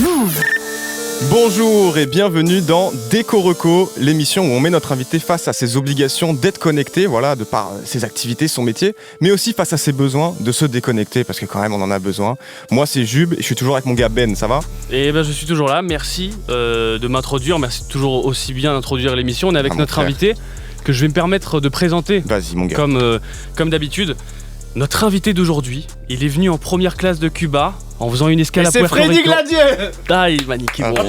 Move. Bonjour et bienvenue dans Déco Reco, l'émission où on met notre invité face à ses obligations d'être connecté, voilà, de par ses activités, son métier, mais aussi face à ses besoins de se déconnecter, parce que quand même on en a besoin. Moi c'est Jube et je suis toujours avec mon gars Ben, ça va ? Et ben je suis toujours là, merci de m'introduire, merci toujours aussi bien d'introduire l'émission. On est avec notre invité que je vais me permettre de présenter. Vas-y mon gars. Comme d'habitude. Notre invité d'aujourd'hui, il est venu en première classe de Cuba en faisant une escale à Puerto Rico. C'est Freddy Gladieux. Ah, il magnifique. Pardon.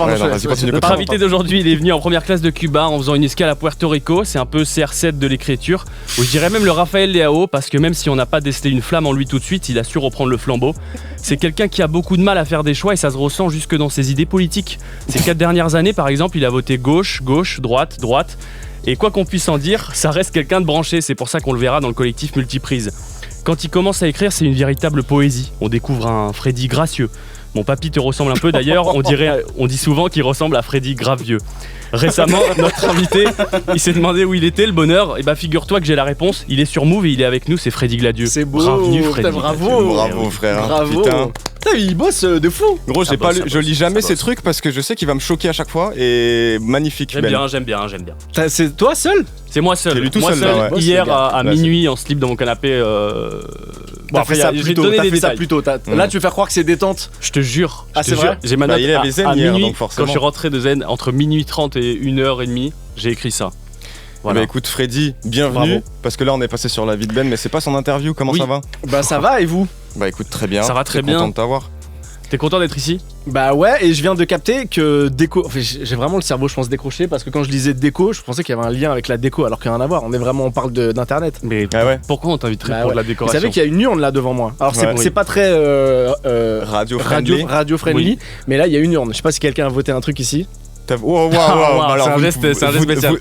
Ouais, non, vas-y, continue, Notre invité d'aujourd'hui, il est venu en première classe de Cuba en faisant une escale à Puerto Rico. C'est un peu CR7 de l'écriture, ou je dirais même le Raphaël Leao, parce que même si on n'a pas décelé une flamme en lui tout de suite, il a su reprendre le flambeau. C'est quelqu'un qui a beaucoup de mal à faire des choix et ça se ressent jusque dans ses idées politiques. Ces 4 dernières années, par exemple, il a voté gauche, droite. Et quoi qu'on puisse en dire, ça reste quelqu'un de branché. C'est pour ça qu'on le verra dans le collectif Multiprise. Quand il commence à écrire, c'est une véritable poésie. On découvre un Freddy gracieux. Mon papy te ressemble un peu d'ailleurs, on dit souvent qu'il ressemble à Freddy Gravieux. Récemment, notre invité, il s'est demandé où il était, le bonheur. Et bah figure-toi que j'ai la réponse, il est sur Move et il est avec nous, c'est Freddy Gladieux. C'est beau, bienvenue Freddy. bravo frère. Bravo. Putain. Putain, il bosse de fou. Gros, je lis jamais ces trucs parce que je sais qu'il va me choquer à chaque fois et magnifique. J'aime bien. C'est toi seul? C'est moi seul. C'est lui tout seul, là, ouais. Hier à minuit en slip dans mon canapé. T'as fait ça plus tôt. détails. Là, tu veux faire croire que c'est détente. Je te jure. Ah, c'est vrai? J'ai ma note il avait Zen à hier, minuit. donc forcément. Quand je suis rentré de Zen, entre minuit 30 et 1h30, j'ai écrit ça. Voilà. Bah écoute Freddy, bienvenue. Bravo. Parce que là on est passé sur la vie de Ben, mais c'est pas son interview, comment ça va ? Bah ça va et vous? Bah écoute très bien. Ça va très bien. Content de t'avoir. T'es content d'être ici ? Bah ouais, et je viens de capter que déco... Enfin, j'ai vraiment le cerveau, je pense, décroché, parce que quand je disais déco, je pensais qu'il y avait un lien avec la déco, alors qu'il n'y a rien à voir. On parle d'internet. Mais Ah ouais. pourquoi on t'inviterait Bah pour ouais. de la Vous décoration ? savez qu'il y a une urne là devant moi. Alors Ouais. c'est pas très Radio friendly. friendly, mais là il y a une urne. Je sais pas si quelqu'un a voté un truc ici. Wow. C'est un geste spécial.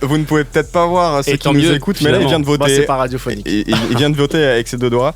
Vous ne pouvez peut-être pas voir ceux Et qui tant nous mieux, écoutent, mais là il vient de voter. Bah, c'est pas radiophonique. Il vient de voter avec ses deux doigts.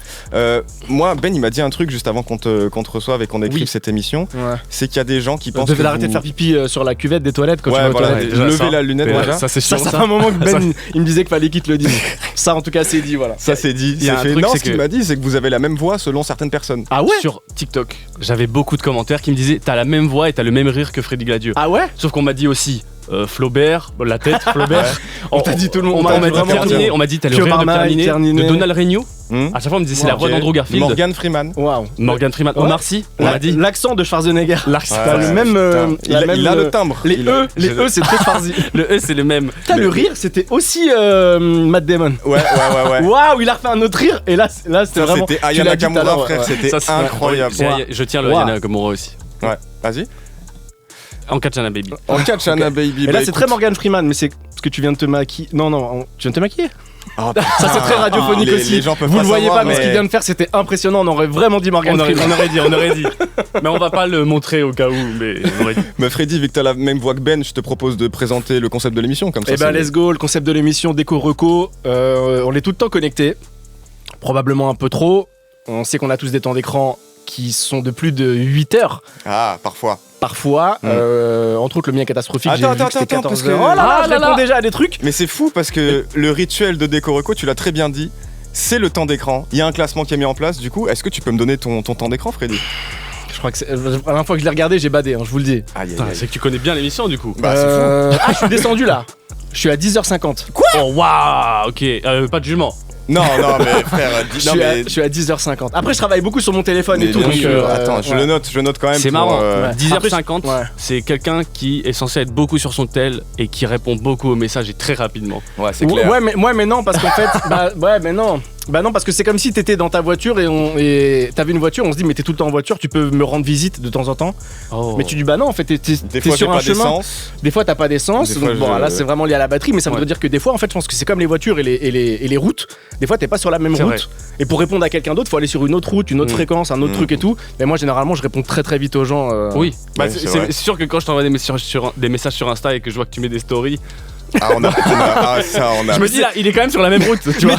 Moi, Ben, il m'a dit un truc juste avant qu'on te reçoive et qu'on écrive cette émission. Ouais. C'est qu'il y a des gens qui Vous pensent devez que arrêter de faire pipi sur la cuvette des toilettes quand tu vas Ouais, aux voilà, toilettes. lever la lunette déjà. Ça c'est Ça sûr. fait un moment que Ben il me disait qu'il fallait qu'il te le dise. Ça en tout cas c'est dit, voilà. Ça c'est dit, Il y a c'est un fait. truc, Non, c'est ce qu'il que- m'a dit, c'est que vous avez la même voix selon certaines personnes. Ah ouais? Sur TikTok, j'avais beaucoup de commentaires qui me disaient t'as la même voix et t'as le même rire que Freddy Gladieux. Ah ouais? Sauf qu'on m'a dit aussi Flaubert, la tête, Flaubert. On t'a dit tout le monde. On m'a dit vraiment Terminé, on m'a dit t'as le rire de Terminé, Terminé, de Donald Regnault. À chaque fois on me disait c'est la voix Ok. d'Andrew Garfield. Morgan Freeman. Waouh. Morgan Freeman, Ouais. Omar Sy, on m'a dit. L'accent de Schwarzenegger. T'as le même. Il a le timbre. Les E c'est très Schwarzy. Le E c'est le même. Putain, le rire c'était aussi Matt Damon. Ouais. Waouh, il a refait un autre rire et là c'était Ça, vraiment. c'était tu Aya l'as dit tout à Nakamura, l'heure, frère, ouais. c'était Ça, c'est incroyable. Ouais, je tiens le Wow. Yana Nakamura aussi. Ouais, vas-y. En Katchana Baby. En catch Anna Baby. Et bah, là c'est écoute. très Morgan Freeman, mais c'est parce que tu viens de te maquiller. Non, tu viens de te maquiller. Oh, Ça c'est très radiophonique les- aussi. les gens peuvent Vous pas le voyez savoir, pas, mais ce qu'il vient de faire c'était impressionnant. On aurait vraiment dit Morgan On aurait Freeman. dit. Mais on va pas le montrer au cas où, mais on aurait dit. Mais Freddy, vu que t'as la même voix que Ben, je te propose de présenter le concept de l'émission comme ça. Eh ben c'est- let's go, le concept de l'émission Déco Reco, on est tout le temps connectés, probablement un peu trop, on sait qu'on a tous des temps d'écran qui sont de plus de 8 heures, Ah, parfois. parfois, entre autres le mien catastrophique, j'ai Attends, vu que c'était attends, 14 parce que- heures. Oh là là, Ah je là réponds là. déjà à des trucs. Mais c'est fou parce que le rituel de Déco Reco, tu l'as très bien dit, c'est le temps d'écran. Il y a un classement qui est mis en place, du coup, est-ce que tu peux me donner ton temps d'écran, Freddy ? Je crois que c'est, la dernière fois que je l'ai regardé, j'ai badé, je vous le dis. Aïe, Putain, c'est que tu connais bien l'émission du coup. Bah, c'est fou. Ah, je suis descendu là. Je suis à 10h50. Oh waouh, ok, pas de jugement. Non, mais frère, Je suis à 10h50. Après, je travaille beaucoup sur mon téléphone mais et tout. bien donc, sûr. Attends, je ouais. le note quand même. C'est pour, marrant. Ouais. 10h50, Ouais. c'est quelqu'un qui est censé être beaucoup sur son tel et qui répond beaucoup aux messages et très rapidement. Ouais, c'est clair. Ouais, mais non, parce qu'en fait, Bah non, parce que c'est comme si t'étais dans ta voiture et t'avais une voiture, on se dit mais t'es tout le temps en voiture, tu peux me rendre visite de temps en temps. Oh. Mais tu dis bah non, en fait t'es Des fois, j'ai sur un pas chemin. d'essence. Des fois t'as pas d'essence, Des donc fois, bon là c'est vraiment lié à la batterie, mais ça Ouais. veut dire que des fois en fait je pense que c'est comme les voitures et les routes. Des fois t'es pas sur la même C'est route. vrai. Et pour répondre à quelqu'un d'autre, faut aller sur une autre route, une autre fréquence, un autre truc et tout. Mais moi généralement je réponds très très vite aux gens. Oui, bah, Ouais, c'est c'est vrai. sûr que quand je t'envoie des messages sur Insta et que je vois que tu mets des stories, Je me dis là, il est quand même sur la même route. Tu vois.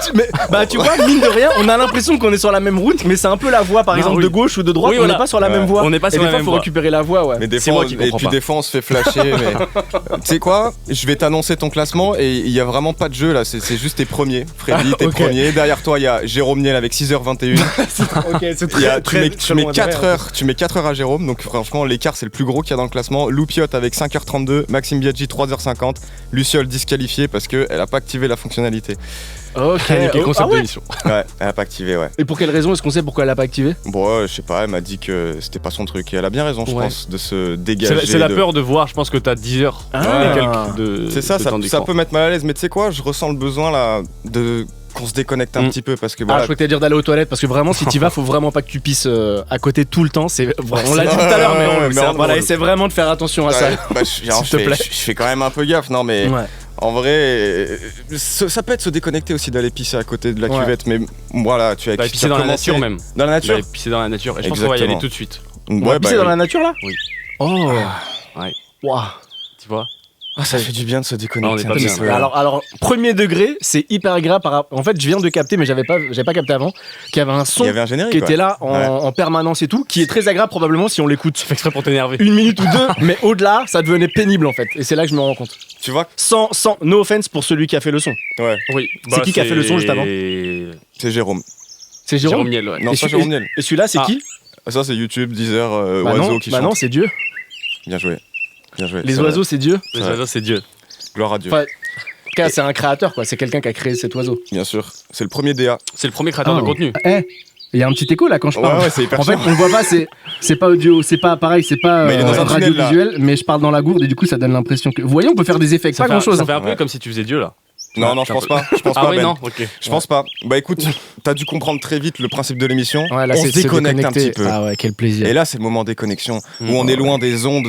Tu vois, mine de rien, on a l'impression qu'on est sur la même route, mais c'est un peu la voie, par exemple, de gauche ou de droite. On n'est pas sur la même voie. On n'est pas sur la même voie. Et des fois, faut récupérer la voie, ouais. Mais des fois, des fois, on se fait flasher. Mais tu sais quoi? Je vais t'annoncer ton classement et il y a vraiment pas de jeu là. C'est juste tes premiers. Freddy, tes premiers. Derrière toi, il y a Jérôme Niel avec 6h21. Ok, c'est très, tu mets 4 heures. Tu mets 4 heures à Jérôme. Donc franchement, l'écart c'est le plus gros qu'il y a dans le classement. Loupiote avec 5h32. Maxime Biaggi 3h50. Luciole disqualifiée parce qu'elle a pas activé la fonctionnalité. Ok, quel concept de mission. Ouais, elle a pas activé, ouais. Et pour quelle raison? Est-ce qu'on sait pourquoi elle a pas activé? Bon, je sais pas, elle m'a dit que c'était pas son truc. Et elle a bien raison, je pense, de se dégager. C'est la peur de voir, je pense que t'as 10 heures. C'est ça, ça peut mettre mal à l'aise. Mais tu sais quoi, je ressens le besoin là qu'on se déconnecte un petit peu parce que voilà. Je souhaitais dire d'aller aux toilettes parce que vraiment si t'y vas faut vraiment pas que tu pisses à côté tout le temps, on l'a dit tout à l'heure mais essaie vraiment de faire attention à ça. S'il te plaît. Je fais quand même un peu gaffe, non mais en vrai ça peut être se déconnecter aussi d'aller pisser à côté de la cuvette, mais voilà, tu as pisser dans la nature même. Dans la nature. Pisser dans la nature et je pense qu'on va y aller tout de suite. Pisser dans la nature là? Oui. Oh. Ouais. Waouh. Tu vois? Ça fait du bien de se déconnecter. Alors, premier degré, c'est hyper agréable. En fait, je viens de capter, mais j'avais pas capté avant, qu'il y avait un son qui était là en permanence et tout, qui est très agréable probablement si on l'écoute. Tu fais exprès pour t'énerver. 1 minute ou 2, mais au-delà, ça devenait pénible en fait. Et c'est là que je me rends compte. Tu vois? Sans no offense pour celui qui a fait le son. Ouais. Oui. C'est qui a fait le son juste avant? C'est Jérôme. C'est Jérôme Niel, ouais. Non, c'est Jérôme Niel. Et celui-là, c'est qui? Ça, c'est YouTube, Deezer, Oiseau qui chante. Bah non, c'est Dieu. Bien joué. Les oiseaux, c'est Dieu. Les oiseaux, c'est Dieu. Gloire à Dieu. Enfin, c'est un créateur, quoi. C'est quelqu'un qui a créé cet oiseau. Bien sûr. C'est le premier DA. C'est le premier créateur de contenu. Il y a un petit écho là quand je parle. Ouais, c'est hyper en fait, on le voit pas, c'est pas audio, c'est pas pareil, c'est pas mais il est dans un radio tunnel, visuel, mais je parle dans la gourde et du coup ça donne l'impression que. Vous voyez, on peut faire des effets, pas grand chose. Ça fait un peu comme si tu faisais Dieu là. Non, je pense pas. Je pense pas. Ben. Non, ok. Je pense pas. Bah écoute, t'as dû comprendre très vite le principe de l'émission. Ouais, là, on se déconnecte un petit peu. Ah ouais, quel plaisir. Et là, c'est le moment déconnexion où on est loin des ondes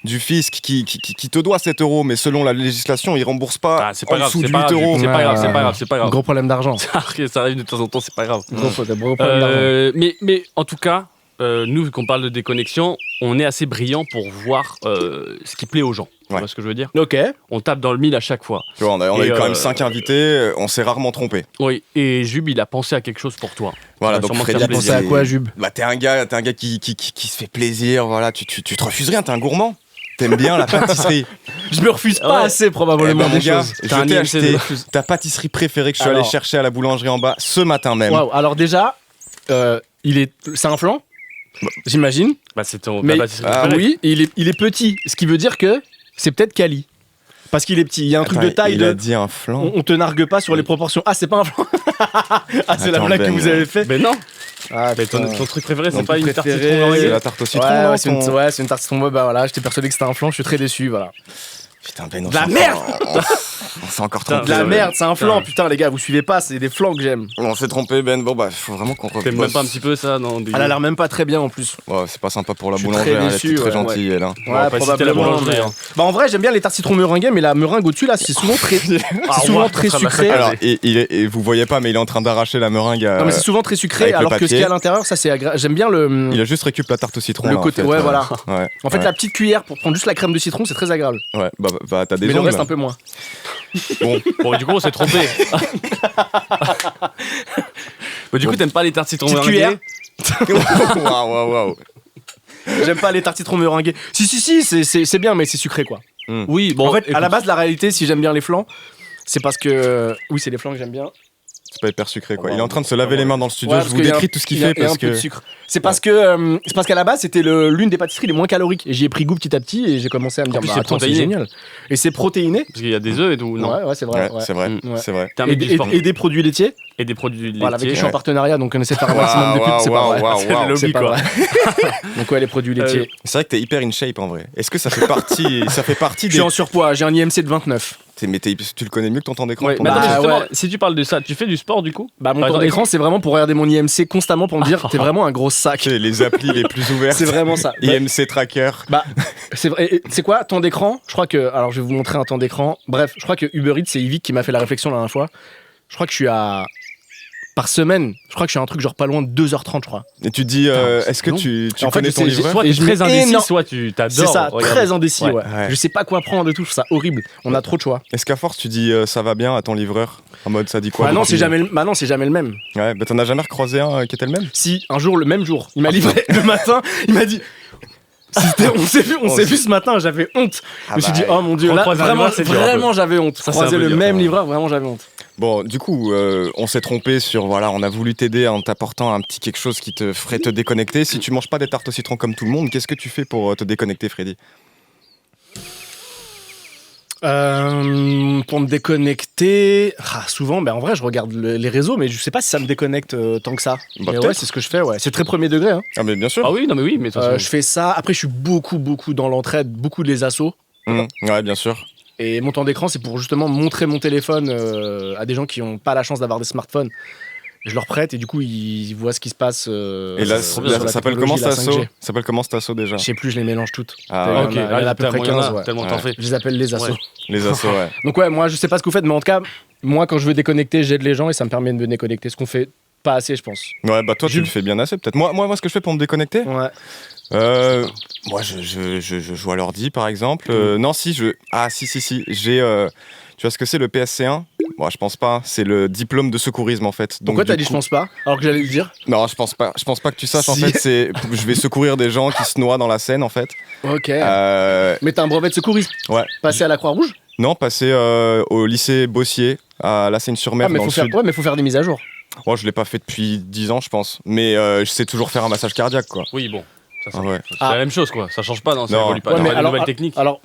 du fisc qui te doit 7 €, mais selon la législation, il rembourse pas en dessous de 8 €. C'est pas grave. Gros problème d'argent. Ça arrive de temps en temps, c'est pas grave. Gros problème d'argent. Mais en tout cas, nous, vu qu'on parle de déconnexion, on est assez brillant pour voir ce qui plaît aux gens. Tu vois ce que je veux dire? Ok. On tape dans le mille à chaque fois. Tu vois, on a eu quand même 5 invités, on s'est rarement trompé. Oui, et Jub, il a pensé à quelque chose pour toi. Voilà, donc Freddy, il a pensé à quoi, Jub? Bah t'es un gars qui se fait plaisir, voilà, tu te refuses rien, t'es un gourmand. T'aimes bien la pâtisserie. Je me refuse pas assez probablement des choses. Je t'ai acheté ta pâtisserie préférée que je suis allé chercher à la boulangerie en bas ce matin même. Waouh, alors déjà, c'est un flan, j'imagine. Bah c'est ton pâtisserie préférée. Oui, il est petit, ce qui veut dire que c'est peut-être Cali. Parce qu'il est petit, il y a un truc de taille. Il a dit un flan. On te nargue pas sur les proportions. Ah, c'est pas un flan. C'est la blague que vous avez fait. Mais non. Ah, mais ton truc préféré, c'est pas une tarte citron? C'est la tarte au citron. Ouais, c'est une tarte citron. Bah voilà, j'étais persuadé que c'était un flan, je suis très déçu, voilà. Putain, Ben, de la merde. On s'est encore trompé. De la merde, c'est un flan, putain, les gars, vous suivez pas, c'est des flans que j'aime. On s'est trompé, Ben. Bon, bah, faut vraiment qu'on T'aimes même pas un petit peu ça, non? Elle a l'air même pas très bien en plus. Ouais, c'est pas sympa pour la boulangère, elle est très gentille, elle. Ouais, probablement. Bah, en vrai, j'aime bien les tartes citron meringuées, mais la meringue au-dessus, là, c'est souvent très sucré. Alors, et vous voyez pas, mais il est en train d'arracher la meringue. Non, mais c'est souvent très sucré, alors que ce qu'il y a à l'intérieur, ça, c'est agréable. J'aime bien le. Il a juste récupéré la tarte au citron. Le côté, ouais, voilà. En fait, Ouais. la petite cuillère pour prendre juste la crème de citron, c'est très agréable. Ouais, bah t'as des Mais le ongles. reste, un peu moins. Bon, du coup, on s'est trompé. Bah, du coup, t'aimes pas les tartes citron Petite cuillère. meringuées? Waouh. J'aime pas les tartes citron meringuées. Si, c'est bien, mais c'est sucré, quoi. Oui, bon. En fait, à la base, la réalité, si j'aime bien les flans, c'est parce que. Oui, c'est les flans que j'aime bien. C'est pas hyper sucré, quoi. Il est en train de se laver les mains dans le studio. Ouais, je vous décris tout ce qu'il fait parce que. C'est parce qu'à la base c'était l'une des pâtisseries les moins caloriques et j'y ai pris goût petit à petit et j'ai commencé à me dire plus, c'est génial. Et c'est protéiné. Parce qu'il y a des œufs et tout, non? Ouais, c'est vrai. Ouais, c'est vrai. Ouais. C'est vrai. Et des produits laitiers. Et des produits laitiers. Voilà, avec qui je suis en partenariat, donc on essaie de faire un maximum de pub, c'est pas vrai. C'est le lobby, C'est pas quoi. vrai. Donc ouais, les produits laitiers. C'est vrai que t'es hyper in shape en vrai. Est-ce que ça fait partie Je des. suis en surpoids, j'ai un IMC de 29. Mais tu le connais mieux que ton temps d'écran. Ouais, ton mais attends, temps- justement, ouais. si tu parles de ça, tu fais du sport du coup? Bah mon Par temps exemple, d'écran c'est vraiment pour regarder mon IMC constamment pour me dire t'es vraiment un gros sac. Tu sais, les applis les plus ouvertes. C'est vraiment ça. IMC Tracker. Bah, c'est vrai. Et c'est quoi, temps d'écran? Je crois que. Alors, je vais vous montrer un temps d'écran. Bref, je crois que Uber Eats, c'est Yvick qui m'a fait la réflexion la dernière fois. Je crois que je suis à par semaine, je crois que je suis à un truc genre pas loin de 2h30, je crois. Et tu te dis, Putain, est-ce que long. tu En fait, connais je ton sais- livreur Soit Et t'es je mets très indécis, énorme- soit tu t'adores. C'est ça, regarder. très indécis, ouais. Ouais. Je sais pas quoi prendre et tout, je trouve ça horrible. On a trop de choix. Est-ce qu'à force tu dis ça va bien à ton livreur? En mode ça dit quoi? Bah non, depuis- c'est jamais le même. Ouais, bah t'en as jamais recroisé un qui était le même? Si, un jour, le même jour, il m'a livré le matin, il m'a dit. On s'est vu ce matin, j'avais honte. Je me suis dit, oh mon dieu, là, Recroiser un vraiment, livreur, c'est dur, un peu. vraiment j'avais honte. Ça, c'est Croiser un peu le dur, même ça. livreur, vraiment j'avais honte. Bon, du coup, on s'est trompé sur, voilà, on a voulu t'aider en t'apportant un petit quelque chose qui te ferait te déconnecter. Si tu manges pas des tartes au citron comme tout le monde, qu'est-ce que tu fais pour te déconnecter, Freddy? Pour me déconnecter, souvent, en vrai, je regarde les réseaux, mais je sais pas si ça me déconnecte tant que ça. Bah, Mais peut-être. ouais, c'est ce que je fais, ouais. C'est très premier degré, hein. Ah mais bien sûr. Ah oui, non mais oui, mais de toute façon, Je fais ça. Après, je suis beaucoup dans l'entraide, beaucoup les assos. Ouais, bien sûr. Et mon temps d'écran, c'est pour justement montrer mon téléphone à des gens qui n'ont pas la chance d'avoir des smartphones. Je leur prête et du coup, ils voient ce qui se passe. Et là, sur ça la s'appelle technologie, comment la cet asso? 5G. Ça s'appelle comment cet asso déjà? Je sais plus, je les mélange toutes. Ah, Ouais, ok, il y en a à peu près tellement il y en a, 15, ouais. tellement t'en Ouais. fais. Je les appelle les assos. Ouais. les assos, ouais. Donc ouais, moi, je sais pas ce que vous faites, mais en tout cas, moi, quand je veux déconnecter, j'aide les gens et ça me permet de me déconnecter. Ce qu'on fait pas assez, je pense. Ouais, bah toi, tu Jules. le fais bien assez, peut-être. Moi, ce que je fais pour me déconnecter, Ouais. moi, je joue à l'ordi, par exemple. Non, si, si. J'ai, tu vois ce que c'est le PSC1? Moi, je pense pas. C'est le diplôme de secourisme, en fait. Donc, Pourquoi t'as du dit je coup- pense pas alors que j'allais le dire? Non, je pense pas. Je pense pas que tu saches. En Si. fait, je vais secourir des gens qui se noient dans la Seine, en fait. Ok. Euh, Mais t'as un brevet de secourisme? ouais. Passé à la Croix-Rouge? Non, passer au lycée Bossier à La Seine-sur-Mer, mais dans faut le faire... sud. ouais, mais faut faire des mises à jour. Moi, je l'ai pas fait depuis 10 ans, je pense. Mais je sais toujours faire un massage cardiaque, quoi. Oui, bon. Ça, Ah ouais. c'est la même chose quoi, ça change pas, non, ça Non. évolue pas. Ouais, Il y mais aura des alors- nouvelles techniques. Alors,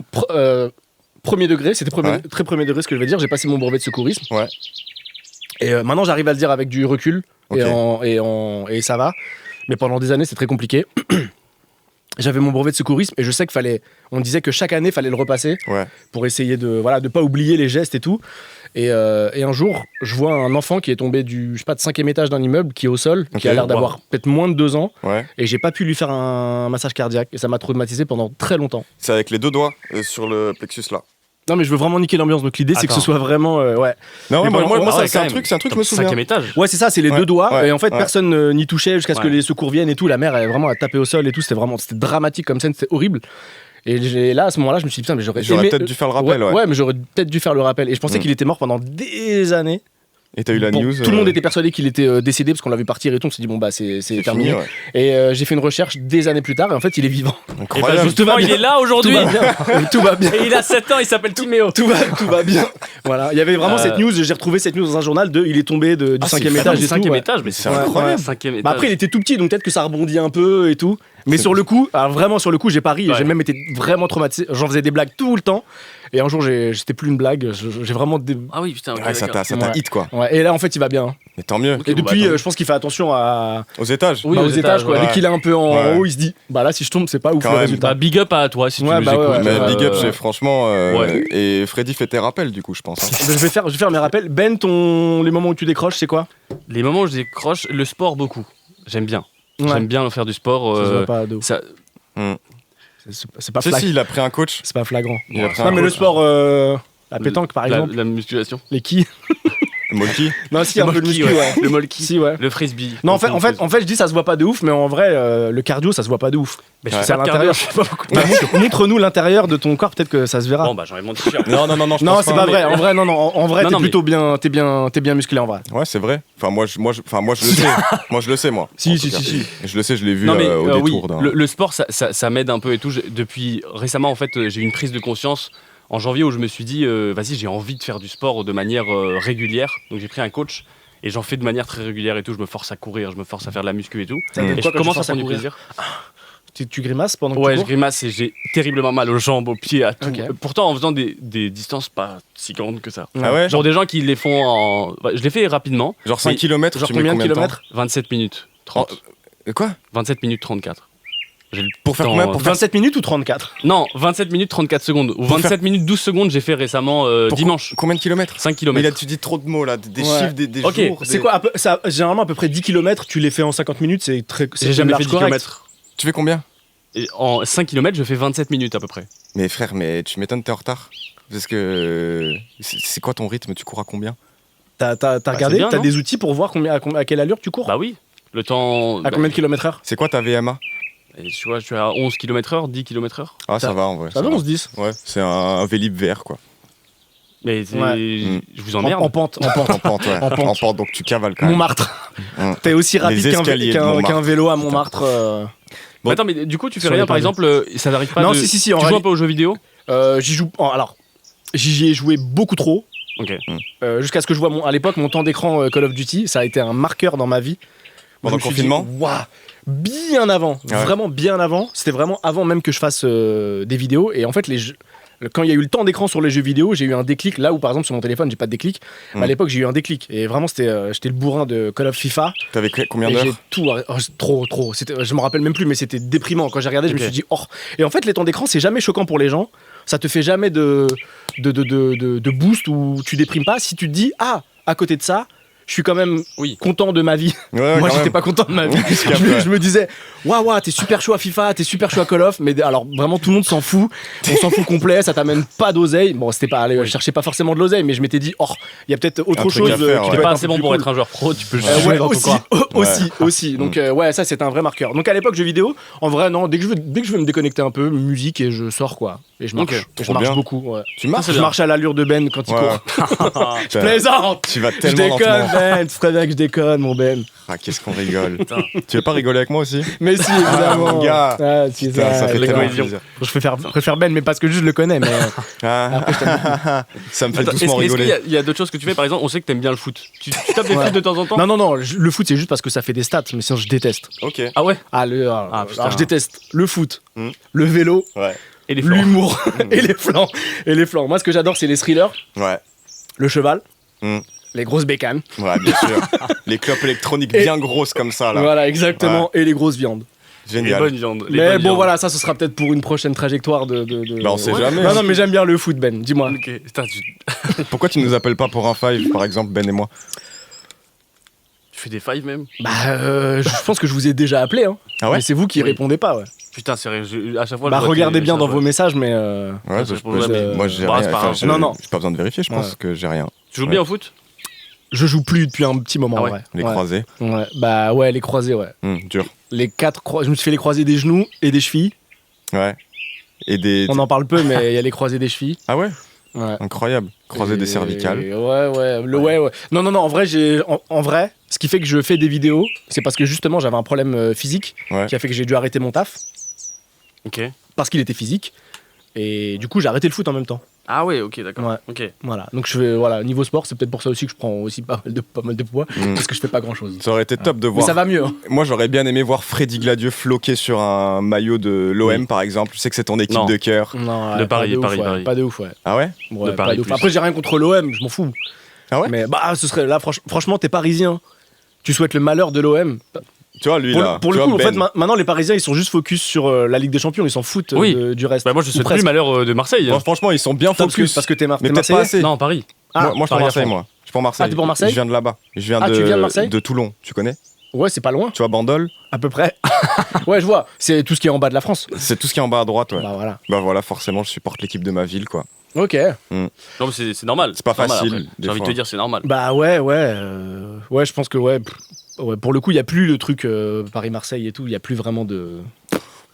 premier degré, c'était Ouais. très premier degré ce que je vais dire. J'ai passé mon brevet de secourisme. Ouais. Et maintenant, j'arrive à le dire avec du recul. Ok. Et ça va. Mais pendant des années, c'est très compliqué. J'avais mon brevet de secourisme et je sais qu'il fallait. On disait que chaque année, il fallait le repasser Ouais. pour essayer de pas oublier les gestes et tout. Et un jour, je vois un enfant qui est tombé du 5e étage d'un immeuble qui est au sol, Ok. qui a l'air d'avoir peut-être moins de 2 ans. Ouais. Et j'ai pas pu lui faire un massage cardiaque. Et ça m'a traumatisé pendant très longtemps. C'est avec les deux doigts sur le plexus là. Non, mais je veux vraiment niquer l'ambiance. Donc l'idée, c'est que ce Attends. soit vraiment. Ouais. Non, Mais moi, pendant- moi, Ah ça, ouais, c'est un quand truc, même. je me souviens. 5e étage. Ouais, c'est ça, c'est les Ouais, deux doigts. ouais, Et en fait, ouais. personne n'y touchait jusqu'à ce que Ouais. les secours viennent et tout. La mère, elle vraiment a tapé au sol et tout. C'était dramatique comme scène, c'était horrible. Et là, à ce moment-là, je me suis dit, putain, mais j'aurais J'aurais aimé- peut-être dû faire le rappel, ouais. Ouais, mais j'aurais peut-être dû faire le rappel. Et je pensais Mm. qu'il était mort pendant des années. Et t'as eu la Bon, news. tout le monde était persuadé qu'il était décédé parce qu'on l'a vu partir et tout. On s'est dit, bon, bah, c'est c'est terminé. fini, ouais. Et j'ai fait une recherche des années plus tard. Et en fait, il est vivant. Et bah, Incroyable. justement, Tout va il bien. est là aujourd'hui. Tout va bien. Tout va bien. Et il a 7 ans, il s'appelle Timéo. Tout va bien. Voilà, il y avait vraiment cette news. J'ai retrouvé cette news dans un journal il est tombé du Ah, 5e c'est étage. fou, et tout, 5e ouais. étage, mais C'est c'est incroyable. 5e étage. Bah après, il était tout petit, donc peut-être que ça rebondit un peu et tout. Mais C'est- sur le coup, alors vraiment sur le coup, j'ai pas ri. Et Ouais. j'ai même été vraiment traumatisé. J'en faisais des blagues tout le temps. Et un jour, c'était plus une blague. J'ai vraiment. Ah oui, putain. ok, Ouais, ça d'accord. t'a Ouais. hit, quoi. Ouais, et là, en fait, il va bien. Et tant mieux. Ok, Et bon, depuis, bah, attends. je pense qu'il fait attention Aux étages. Oui, aux aux étages. étages, Quoi. ouais. Dès qu'il est un peu en Ouais. haut, il se dit bah là, si je tombe, c'est pas ouf Quand le même. résultat. Bah, big up à toi si tu Ouais, nous bah ouais, écoutes. ouais, Mais ouais, big up, ouais. c'est franchement. Ouais. Et Freddy fait tes rappels, du coup, je pense. hein. Je vais faire mes rappels. Ben, les moments où tu décroches, c'est quoi? Les moments où je décroche, le sport beaucoup. J'aime bien. Ouais. J'aime bien faire du sport. Ça se voit pas de ouf. ça- C'est pas Si, flagrant. si, il a pris un coach. C'est pas flagrant. Il a pris Non, un mais le coach. sport, la pétanque par exemple, La musculation. les quilles. Molki. Non, si, Le un peu de molki, muscu, ouais. ouais. Le molki. Si, ouais. Le frisbee. Non, Donc, en fait, je dis ça se voit pas de ouf, mais en vrai, le cardio, ça se voit pas de ouf. Mais Ouais. je C'est fais à pas de l'intérieur. cardio, je fais pas beaucoup de Bah, cardio. montre-nous l'intérieur de ton corps, peut-être que ça se verra. Bon, bah, j'enlève mon t-shirt. Non, je non, pense c'est pas vrai. En vrai, non. En vrai, Non, t'es non, mais- plutôt bien, t'es bien musclé en vrai. Ouais, c'est vrai. Enfin, moi, je le sais. Moi, je le sais, moi. En Si, tout si, cas. si. Je le sais, je l'ai vu Non, mais au oui, détour d'un. le sport, ça m'aide un peu et tout. Depuis récemment, en fait, j'ai eu une prise de conscience en janvier où je me suis dit, vas-y, j'ai envie de faire du sport de manière régulière. Donc, j'ai pris un coach et j'en fais de manière très régulière et tout. Je me force à courir, je me force à faire de la muscu et tout. Ça veut dire Et quoi je quand tu commence à forces à prendre du courir plaisir. Tu grimaces pendant que Ouais, tu je cours grimace et j'ai terriblement mal aux jambes, aux pieds, à tout. Ok. Pourtant, en faisant des distances pas si grandes que ça. Ah ouais? Genre des gens qui les font en. Bah, je les fais rapidement. Genre 5 Mais- km, Genre tu mets combien de combien de temps kilomètres 27 minutes 30. Quoi? 27 minutes 34. J'ai le Pour faire temps, combien? Pour faire 27 minutes ou 34? Non, 27 minutes 34 secondes. Ou 27 minutes 12 secondes, j'ai fait récemment dimanche. Combien de kilomètres? 5 Mais km. là, tu dis trop de mots, là. Des Ouais. chiffres, des Ok, jours. C'est quoi généralement à peu près 10 km, tu les fais en 50 minutes, c'est J'ai jamais large fait 10 correct. km. Tu fais combien? En 5 km, je fais 27 minutes à peu près. Mais frère, mais tu m'étonnes, t'es en retard. Parce que. C'est quoi ton rythme? Tu cours à combien? T'as regardé, bien, t'as non des outils pour voir à quelle allure tu cours? Bah oui, le temps. À combien de kilomètres/heure? C'est quoi ta VMA? Et tu vois, je suis à 11 km/h, 10 km/h. Ah, ça va en vrai. Ça va, on se dit. Ouais, c'est un Vélib vert, quoi. Mais c'est- Ouais. je vous emmerde. En pente. En pente, ouais. En pente. En pente, donc tu cavales quand même. Montmartre. Mm. T'es aussi rapide Les escaliers de Montmartre. qu'un vélo à Montmartre. Mais attends, mais du coup, tu fais Sur rien, les par pavés. exemple, ça n'arrive pas Non, de... si, Tu en joues un réalité, peu aux jeux vidéo? j'y joue. Alors, j'y ai joué beaucoup trop. Ok. Jusqu'à ce que je vois à l'époque mon temps d'écran Call of Duty, ça a été un marqueur dans ma vie. Pendant Je me le suis dit, confinement? waouh, bien avant, Ah ouais. vraiment bien avant. C'était vraiment avant même que je fasse des vidéos. Et en fait, quand il y a eu le temps d'écran sur les jeux vidéo, j'ai eu un déclic. Là où par exemple sur mon téléphone, j'ai pas de déclic. Mm. À l'époque, j'ai eu un déclic. Et vraiment, j'étais le bourrin de Call of FIFA. T'avais combien Et d'heures? j'ai tout arrêté. Trop. Je me rappelle même plus, mais c'était déprimant. Quand j'ai regardé, je me Ok. suis dit, oh. Et en fait, les temps d'écran, c'est jamais choquant pour les gens. Ça te fait jamais de boost où tu déprimes pas. Si tu te dis, ah, à côté de ça, je suis quand même content de ma vie. Ouais, Moi, quand j'étais même. pas content de ma vie. Jusqu'à je, me, après. je me disais, waouh, t'es super chaud à FIFA, t'es super chaud à Call of, mais alors vraiment tout le monde s'en fout. On s'en fout complet, ça t'amène pas d'oseille. Bon, c'était pas, je cherchais pas forcément de l'oseille, mais je m'étais dit, oh, il y a peut-être autre truc chose à faire, qui ouais. peut T'es pas être assez un peu bon plus pour cool. être un joueur pro, tu peux Ouais, jouer dans ton aussi, coin. aussi. Donc ouais, ça c'est un vrai marqueur. Donc à l'époque jeux vidéo, en vrai non, dès que je veux me déconnecter un peu, musique et je sors quoi. Et je marche. Ok, Et je trop marche bien. beaucoup. Ouais. Tu marches? Je marche à l'allure de Ben quand il Ouais. court. Je Putain, plaisante. Tu vas Je tellement déconne lentement. Ben, c'est très bien que je déconne mon Ben. Ah, qu'est-ce qu'on rigole. Tu veux pas rigoler avec moi aussi? Mais si évidemment. mon gars. Ah, si, Putain, ça fait la tellement cohésion. plaisir. Je préfère Ben, mais parce que juste je le connais. Mais Ah. Ça me fait Attends, doucement est-ce qu'il rigoler. y a d'autres choses que tu fais? Par exemple, on sait que t'aimes bien le foot. Tu tapes des Ouais. foot de temps en temps? non, le foot c'est juste parce que ça fait des stats, mais sinon je déteste. Ok. Ah ouais? Alors putain. je déteste le foot, Hmm. le vélo, Ouais. Et les flancs. l'humour et les flancs. Moi ce que j'adore c'est les thrillers, Ouais. le cheval, Hmm. les grosses bécanes. Ouais, bien sûr. Les clopes électroniques Et- bien grosses comme ça, là. Voilà, exactement. Et les grosses viandes. Les Génial. bonnes viandes. les Mais bonnes bon, viandes. voilà, ça, ce sera peut-être pour une prochaine trajectoire de. Bah, on sait Ouais. jamais. Non, mais j'aime bien le foot, Ben. Dis-moi. Ok, putain, tu Pourquoi tu nous appelles pas pour un five, par exemple, Ben et moi? fais des fives même? Bah, je pense que je vous ai déjà appelé, hein. Ah ouais? Mais c'est vous qui Oui. répondez pas, ouais. Putain, sérieux, à chaque fois. Bah, je vois regardez que- bien à dans chaque vos fois. messages, mais. Ouais, ça, je je pense peux- que- moi j'ai Bah, rien. c'est pas grave. j'ai- Non. J'ai pas besoin de vérifier, je pense Ouais. que j'ai rien. Tu joues bien au foot? Je joue plus depuis un petit moment, Ah ouais, ouais. Les Ouais. croisés. Ouais. Bah, ouais, les croisés, ouais. Dur. Les 4 croisés. Je me suis fait les croisés des genoux et des chevilles. Ouais. Et des. On en parle peu, mais il y a les croisés des chevilles. Ah ouais? Ouais. Incroyable. Croisés des Et- cervicales. Ouais. Non, en vrai, en vrai, ce qui fait que je fais des vidéos, c'est parce que justement j'avais un problème physique Ouais. qui a fait que j'ai dû arrêter mon taf Ok. parce qu'il était physique. Et du coup, j'ai arrêté le foot en même temps. Ah ouais, ok, d'accord. Ouais. Ok. Voilà. Donc je fais, voilà, niveau sport, c'est peut-être pour ça aussi que je prends aussi pas mal de poids Mm. parce que je fais pas grand chose. Ça aurait été top de Mais voir. ça va mieux. Hein. Moi, j'aurais bien aimé voir Freddy Gladieux floquer sur un maillot de l'OM, par exemple. Je sais que c'est ton équipe Non. de cœur. Non, De pas Paris, de ouf, Paris, ouais. Paris. Pas de ouf, ouais. Ah ouais? Ouais, De pas Paris de ouf. plus. Après, j'ai rien contre l'OM, je m'en fous. Ah ouais? Mais bah, ce serait là, franchement, t'es parisien. Tu souhaites le malheur de l'OM. Tu vois, lui, là. Pour tu le vois, coup, en Ben. fait, maintenant, les Parisiens, ils sont juste focus sur la Ligue des Champions. Ils s'en foutent Oui. du reste. Bah, moi, je Ou souhaite plus presque. le malheur de Marseille. Bon, franchement, ils sont bien Parce que, focus. parce que t'es mais peut-être Marseillais. pas assez. Non, Paris. Ah, moi, je suis pour Paris à Marseille, fond. moi. Je suis pour Marseille. Ah, t'es pour Marseille Je viens de là-bas. Je viens Ah, tu viens de Marseille de Toulon. Tu connais? ouais, c'est pas loin, Tu vois, Bandol? à peu près. Ouais, je vois. C'est tout ce qui est en bas de la France. C'est tout ce qui est en bas à droite, ouais. Bah voilà. Bah voilà, forcément, je supporte l'équipe de ma ville, quoi. Ok. Non, mais c'est normal. C'est pas normal, facile, après. des J'ai envie de fois. te dire, c'est normal. Bah ouais. Ouais, je pense que ouais. Ouais, pour le coup, il y a plus le truc Paris-Marseille et tout. Il y a plus vraiment de.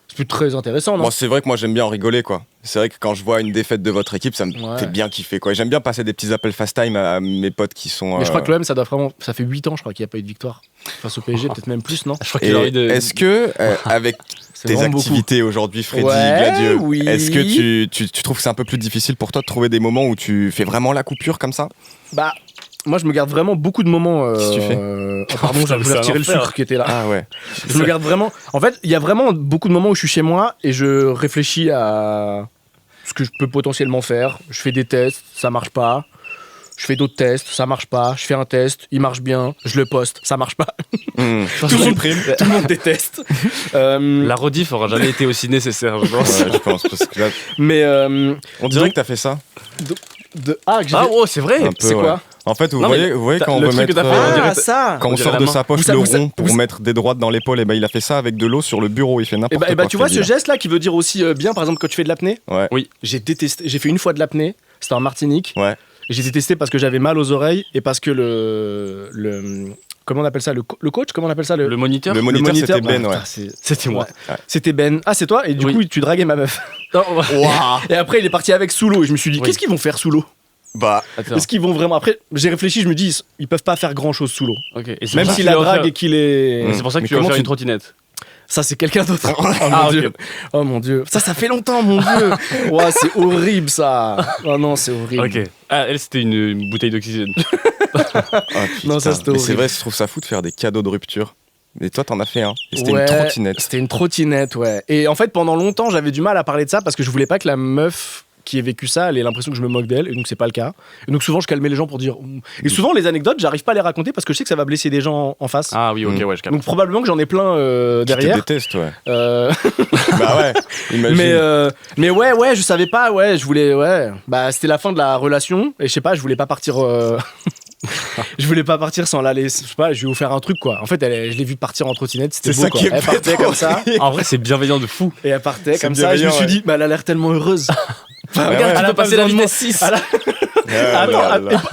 C'est plus très intéressant, non? Bon, c'est vrai que moi, j'aime bien en rigoler, quoi. C'est vrai que quand je vois une défaite de votre équipe, ça me Ouais. fait bien kiffer, quoi. Et j'aime bien passer des petits appels fast time à mes potes qui sont. Mais je crois que l'OM, ça doit vraiment. Ça fait 8 ans, je crois, qu'il n'y a pas eu de victoire. Face au PSG, peut-être même plus, non? Je crois Et qu'il a envie de. est-ce que, avec C'est tes vraiment beaucoup. activités aujourd'hui, Freddy Ouais, Gladieux, oui. est-ce que tu trouves que c'est un peu plus difficile pour toi de trouver des moments où tu fais vraiment la coupure comme ça? Bah, moi, je me garde vraiment beaucoup de moments. Qu'est-ce que tu fais oh, pardon, Putain, j'avais c'est un retiré le enfer. sucre qui était là. Ah ouais. Je me garde vraiment. En fait, il y a vraiment beaucoup de moments où je suis chez moi et je réfléchis à ce que je peux potentiellement faire. Je fais des tests, ça marche pas. Je fais d'autres tests, ça marche pas. Je fais un test, il marche bien. Je le poste, ça marche pas. Tout le monde- supprime. Tout le monde déteste. La rediff aura jamais été aussi nécessaire, je pense. Ouais, je pense. Parce que là, Mais on dirait Donc- que t'as fait ça. que j'ai Ah, fait- oh, c'est vrai. Un peu, c'est quoi? ouais. En fait, vous Non, mais voyez t'as- quand on le veut truc que mettre. t'as fait, on dirait- ça. Quand on On dirait sort la de main. sa poche Vous sa- le vous sa- rond pour vous- mettre des droites dans l'épaule, et ben il a fait ça avec de l'eau sur le bureau. Il fait Et n'importe bah, quoi. tu vois Freddy, ce là. geste là qui veut dire aussi bien, par exemple, quand tu fais de l'apnée. Ouais. Oui. J'ai détesté. J'ai fait une fois de l'apnée. C'était en Martinique. Ouais. J'ai détesté parce que j'avais mal aux oreilles et parce que comment on appelle ça, le coach, comment on appelle ça, Le moniteur. Le moniteur, c'était Ben, putain, ouais. C'était moi. C'était Ben. Ah, c'est toi. Et du Oui. coup, tu draguais ma meuf. Et après, il est parti avec sous l'eau. Et je me suis dit, Oui. qu'est-ce qu'ils vont faire sous l'eau? Bah, Attends. Est-ce qu'ils vont vraiment. Après, j'ai réfléchi, je me dis, ils peuvent pas faire grand chose sous l'eau. Ok. Et c'est Même pour ça s'il que la tu vas drague faire- et qu'il est. C'est pour ça que Mais tu vas comment faire tu- une trottinette. Ça, c'est quelqu'un d'autre. Oh Ah, mon ok. dieu. Oh mon dieu. Ça fait longtemps, mon dieu. Ouah, c'est horrible ça. Oh non, c'est horrible. Ok. Ah, elle, c'était une bouteille d'oxygène. Non, ça, c'était mais c'est horrible. vrai, je trouve ça fou de faire des cadeaux de rupture. Mais toi, t'en as fait un. Et c'était Ouais, une trottinette. C'était une trottinette, ouais. Et en fait, pendant longtemps, j'avais du mal à parler de ça parce que je voulais pas que la meuf qui ait vécu ça, elle ait l'impression que je me moque d'elle. Et donc, c'est pas le cas. Et donc, souvent, je calmais les gens pour dire. Et souvent, les anecdotes, j'arrive pas à les raconter parce que je sais que ça va blesser des gens en face. Ah oui, ok, ouais, je capte. Donc, probablement que j'en ai plein Je te derrière. déteste, ouais. Euh, Bah ouais, imagine. mais ouais, je savais pas, ouais, je voulais, ouais. Bah, c'était la fin de la relation et je sais pas, je voulais pas partir. Je voulais pas partir sans la laisser. Je sais pas, je lui ai offert un truc quoi. En fait, je l'ai vue partir en trottinette, c'était C'est beau ça quoi. qui est Elle bête, partait comme ça. En vrai, c'est bienveillant de fou. Et elle partait C'est comme ça. Et je me bienveillant, suis ouais. dit, bah, elle a l'air tellement heureuse. Enfin, Ouais, regarde, ouais. elle a passer passé la vitesse 6.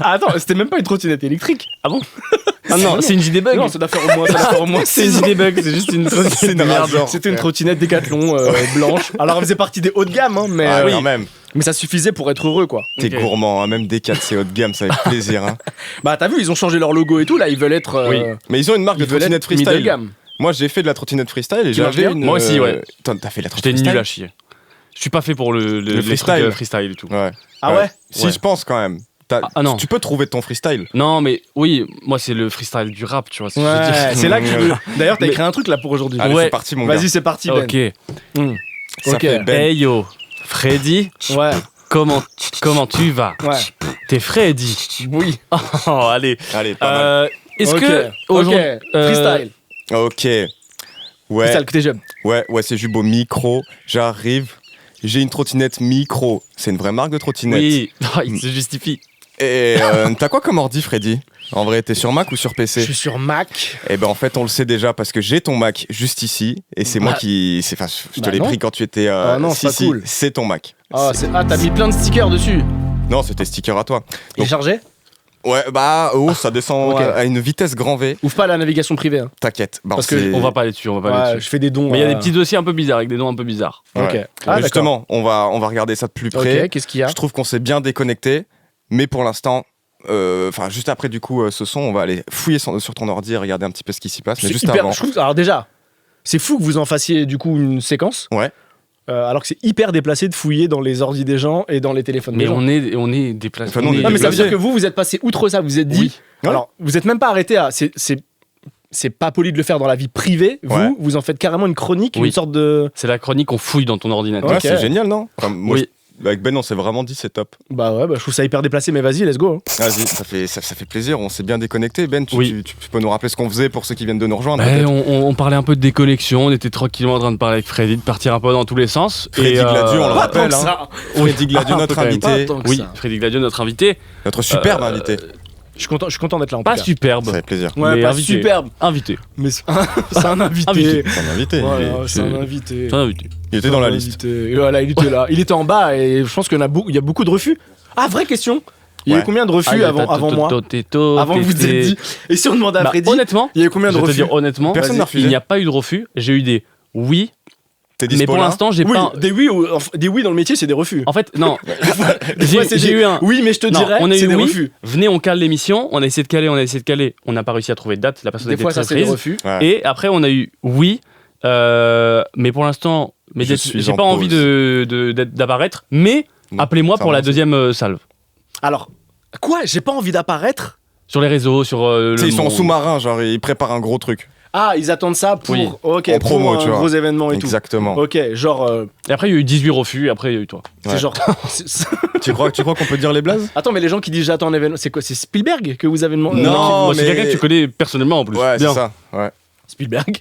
Attends, c'était même pas une trottinette électrique. Ah bon Ah non, c'est une JD-Bug. Non, ça doit faire au moins. C'est une JD-Bug, c'est juste une C'est trottinette une de merde. Razor. C'était une trottinette Décathlon blanche. Alors, elle faisait partie des hauts de gamme, hein, mais, Ah, oui. quand même. Mais ça suffisait pour être heureux quoi. T'es Ok. gourmand, hein. Même des 4 c'est haut de gamme, ça fait plaisir. Hein. Bah, t'as vu, ils ont changé leur logo et tout, là, ils veulent être. Oui. Mais ils ont une marque de Ils veulent trottinette être middle freestyle. gamme. Moi, j'ai fait de la trottinette freestyle et Tu marches j'avais bien une. Moi aussi, ouais. T'as fait de la J'étais trottinette nul à freestyle chier. Je suis pas fait pour les freestyle. trucs freestyle et tout. Ouais. Ah ouais? Si, Ouais. je pense quand même. Ah, non. Tu peux trouver ton freestyle. Non, mais oui, moi c'est le freestyle du rap, tu vois. ce que je veux Ouais, dire. c'est là que je veux. D'ailleurs, t'as Mais- écrit un truc là pour aujourd'hui. Allez, Ouais. c'est parti, mon gars. Vas-y, c'est parti, Ben. Ok. Ça Ok. fait Ben. Hey yo, Freddy, Ouais, comment tu vas? ouais. T'es Freddy. Oui. Oh, allez. Allez, pas mal. Est-ce Ok, que ok. aujourd'hui, Freestyle. Ok. Ouais, Freestyle, que t'es jeune. ouais, c'est Jubo micro. J'arrive. J'ai une trottinette micro. C'est une vraie marque de trottinette. oui, il se justifie. Et t'as quoi comme ordi, Freddy? En vrai, t'es sur Mac ou sur Je PC? suis sur Mac. Eh ben en fait, on le sait déjà parce que j'ai ton Mac juste ici et c'est moi Bah. qui. Enfin, je te Bah l'ai non. pris quand tu étais. Ah non, c'est si, pas cool. c'est ton Mac. Ah, t'as mis plein de stickers dessus. Non, c'était sticker à toi. Il est Donc- chargé? Ouais, bah, ça descend Ok. à une vitesse grand V. Ouvre pas la navigation privée. Hein. T'inquiète. Bah, Parce que c'est- On va pas aller dessus, on va pas aller Ouais, dessus. je fais des dons. Mais il y a des petits dossiers un peu bizarres, avec des noms un peu bizarres. Ouais. Ok. Mais Ah, justement, on va regarder ça de plus près. Ok, qu'est-ce qu'il y a? Je trouve qu'on s'est bien déconnecté, mais pour l'instant, enfin juste après du coup ce son, on va aller fouiller sur ton ordi et regarder un petit peu ce qui s'y passe. Mais C'est juste hyper- avant, je trouve- alors déjà, c'est fou que vous en fassiez du coup une séquence. Ouais. Alors que c'est hyper déplacé de fouiller dans les ordis des gens et dans les téléphones Mais des gens. on est déplacés. Enfin, non, on est Non, mais ça veut déplacé. dire que vous êtes passé outre ça. Vous vous êtes dit. Oui. Ouais. Alors, vous êtes même pas arrêté à. C'est pas poli de le faire dans la vie privée. Ouais. Vous en faites carrément une chronique, Oui. une sorte de. C'est la chronique, on fouille dans ton ordinateur. ouais, Ok. c'est génial, non? Enfin, moi, Oui. avec Ben, on s'est vraiment dit c'est top. Bah ouais, bah, je trouve ça hyper déplacé, mais vas-y, let's go. hein. Vas-y, ça fait plaisir. On s'est bien déconnecté. Ben, Oui. tu peux nous rappeler ce qu'on faisait pour ceux qui viennent de nous rejoindre. Ouais, peut-être on parlait un peu de déconnexion, on était tranquillement en train de parler avec Freddy, de partir un peu dans tous les sens. Freddy Gladieux, on le Pas rappelle. tant que hein. ça. Freddy Gladieux, un peu notre quand même. invité, Pas tant que Oui, ça. Freddy Gladieux, notre invité. notre superbe invité. Je suis content d'être là en Pas tout cas. superbe, Ça fait plaisir. Ouais, mais pas invité. superbe. Invité. Mais c'est c'est un invité. Invité. C'est un invité. Voilà, il, c'est un c'est- invité. C'est un invité. il était dans la Un liste. invité. Et voilà, il était là. Il était en bas et je pense qu'il y il y a beaucoup de refus. Ah, vraie question. Il y a eu Ouais. combien de refus avant moi Avant que vous êtes dit. Et si on demande à Bah, Freddy, honnêtement, il y a eu combien je de vais te refus dire honnêtement, Personne n'a refusé. il n'y a pas eu de refus. J'ai eu des oui, T'es mais dispo pour là l'instant, j'ai Oui, pas. des oui, des oui dans le métier, c'est des refus. En fait, non. Des fois, c'est J'ai des eu un. oui, mais je te Non, dirais, on a c'est eu des oui. refus. Venez, on cale l'émission. On a essayé de caler. On n'a pas réussi à trouver de date. La personne Des était fois, très ça, c'est des prise. refus. Ouais. Et après, on a eu oui, mais pour l'instant, Je suis j'ai en pas envie pause. d'apparaître. Mais Non, appelez-moi ça pour la avance. deuxième salve. Alors, quoi J'ai pas envie d'apparaître Sur les réseaux, sur le. Tu sais, ils sont en monde. sous-marin, genre ils préparent un gros truc. Ah, ils attendent ça pour, Oui. ok, En pour promo, un tu vois. gros événement et Exactement. tout. Ok, genre, Et après, il y a eu 18 refus. Et après, il y a eu toi. Ouais. c'est genre. c'est- Tu crois qu'on peut dire les blazes? Attends, mais les gens qui disent j'attends un événement, c'est quoi C'est Spielberg que vous avez demandé Non, moi, c'est mais- quelqu'un que tu connais personnellement en plus. Ouais, c'est Bien. ça. Ouais. Spielberg.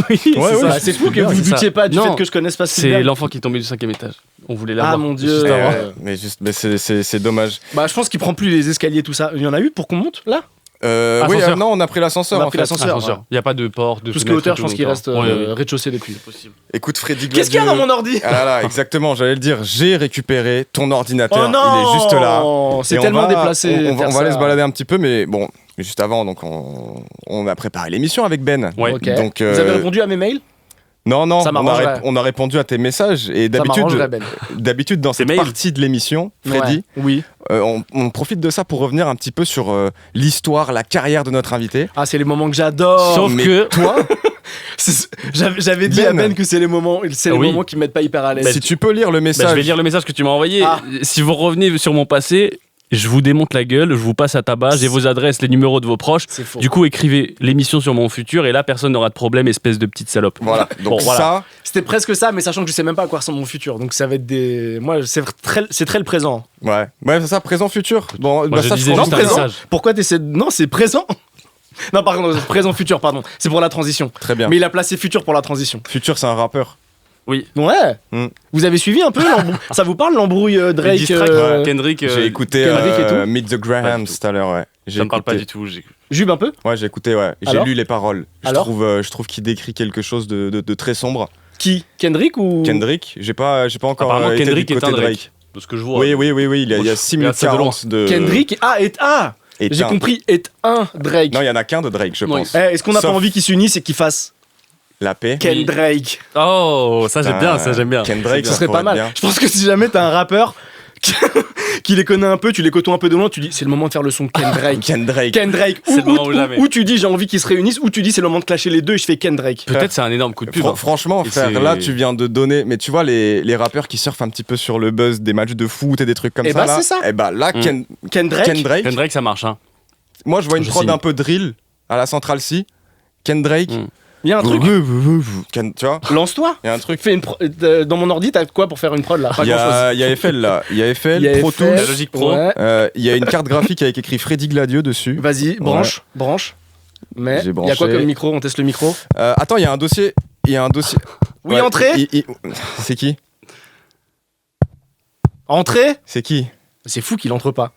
Oui, c'est Ouais, ça. Bah, c'est fou que Spielberg, vous c'est ça. doutiez pas du Non, fait que je connaisse pas C'est Spielberg. l'enfant qui est tombé du 5ème étage. On voulait l'avoir. Ah, mon Dieu. juste avant. Ouais. Mais c'est dommage. Bah, je pense qu'il prend plus les escaliers, tout ça. Il y en a eu pour qu'on monte là Oui, Ascenseur. non, on a pris l'ascenseur. On a en pris fait. l'ascenseur. Ascenseur. Il n'y a pas de porte, de Tout ce qui est fenêtre hauteur, et je pense tout, qu'il donc, reste ouais, rez-de-chaussée depuis. Écoute, Freddy Qu'est-ce qu'il y a dans mon ordi Ah là, exactement, j'allais le dire. J'ai récupéré ton ordinateur. Oh non, il est juste là. C'est Et on tellement va- déplacé. On va aller se balader un petit peu, mais bon, juste avant, donc on a préparé l'émission avec Ben. Ouais. Ok. Donc, Vous avez répondu à mes mails? Non, Ça m'arrangerait. on a répondu à tes messages et Ça m'arrangerait, d'habitude dans cette mails. partie de l'émission, Freddy, Ouais. Oui. on profite de ça pour revenir un petit peu sur l'histoire, la carrière de notre invité. Ah, c'est les moments que j'adore. Sauf mais que toi, J'avais dit Ben. à Ben que c'est les moments Oui. qui me mettent pas hyper à l'aise. si tu peux lire le message. je vais lire le message que tu m'as envoyé. Ah. Si vous revenez sur mon passé, je vous démonte la gueule, je vous passe à tabac, j'ai vos adresses, les numéros de vos proches. C'est faux. Du coup, écrivez l'émission sur mon futur et là, personne n'aura de problème, espèce de petite salope. Voilà, donc Bon, voilà. ça, C'était presque ça, mais sachant que je sais même pas à quoi ressemble mon futur. Donc ça va être des. Moi, c'est très le présent. ouais, c'est ça, présent, futur. Bon, Moi, je ça, disais je juste un comprends. message. Pourquoi t'essaies de. Non, c'est présent. Non, pardon, présent-futur, pardon. C'est pour la transition. Très bien. Mais il a placé futur pour la transition. Futur, c'est un rappeur. Oui. Ouais. Hmm. Vous avez suivi un peu ça vous parle l'embrouille Drake diss track, ouais. Kendrick, J'ai écouté Kendrick et tout Meet the Pas Grahams du tout. tout à l'heure, ouais. ça me parle pas écouté. du tout. Jube un peu Ouais, j'ai écouté, ouais. J'ai Alors lu les paroles. Alors je trouve qu'il décrit quelque chose de très sombre. Qui Kendrick ou Kendrick, j'ai pas encore Apparemment, été Kendrick du est côté un de Drake. De ce que je vois. Oui, il y a 6 minutes regarde ça de loin. 40 de. Kendrick est J'ai un. compris, est un Drake. Non, il y en a qu'un de Drake, je Non, pense. Est-ce qu'on n'a pas Sauf envie qu'ils s'unissent et qu'ils fassent La paix. Ken Oui. Drake? Oh, ça j'aime bien, ça j'aime bien. Ken Drake, Ce ça serait pas pourrait mal. être bien. Je pense que si jamais t'as un rappeur qui les connaît un peu, tu les côtoies un peu de loin, tu dis c'est le moment de faire le son Ken Drake. Ken Drake. Ken Drake. C'est le moment ou jamais. Ou tu dis j'ai envie qu'ils se réunissent, ou tu dis c'est le moment de clasher les deux et je fais Ken Drake. Peut-être c'est un énorme coup de pub. hein. Franchement, Et frère, c'est- là, tu viens de donner. Mais tu vois, les rappeurs qui surfent un petit peu sur le buzz des matchs de foot et des trucs comme Eh ça. bah, là, c'est ça. Et bah, là, Mm. Ken Drake. Ken Drake. Kendrick, ça marche. Hein. Moi, je vois une Je prod signe. un peu drill à la Central C. Ken Drake. Mm. Il y a un truc. Tu vois, Lance-toi. il y a un truc. Fais dans mon ordi, t'as quoi pour faire une prod là? Pas Il y grand-chose. a FL là. Il y a FL, Il y a Pro FL, Tools. La Logic Pro. Ouais. Il y a une carte graphique avec écrit Freddy Gladieux dessus. Vas-y, branche. Mais J'ai il y a quoi branché. comme micro? On teste le micro. Attends, il y a un dossier. Oui, Ouais, entrée. C'est qui Entrée. C'est qui C'est fou qu'il entre pas.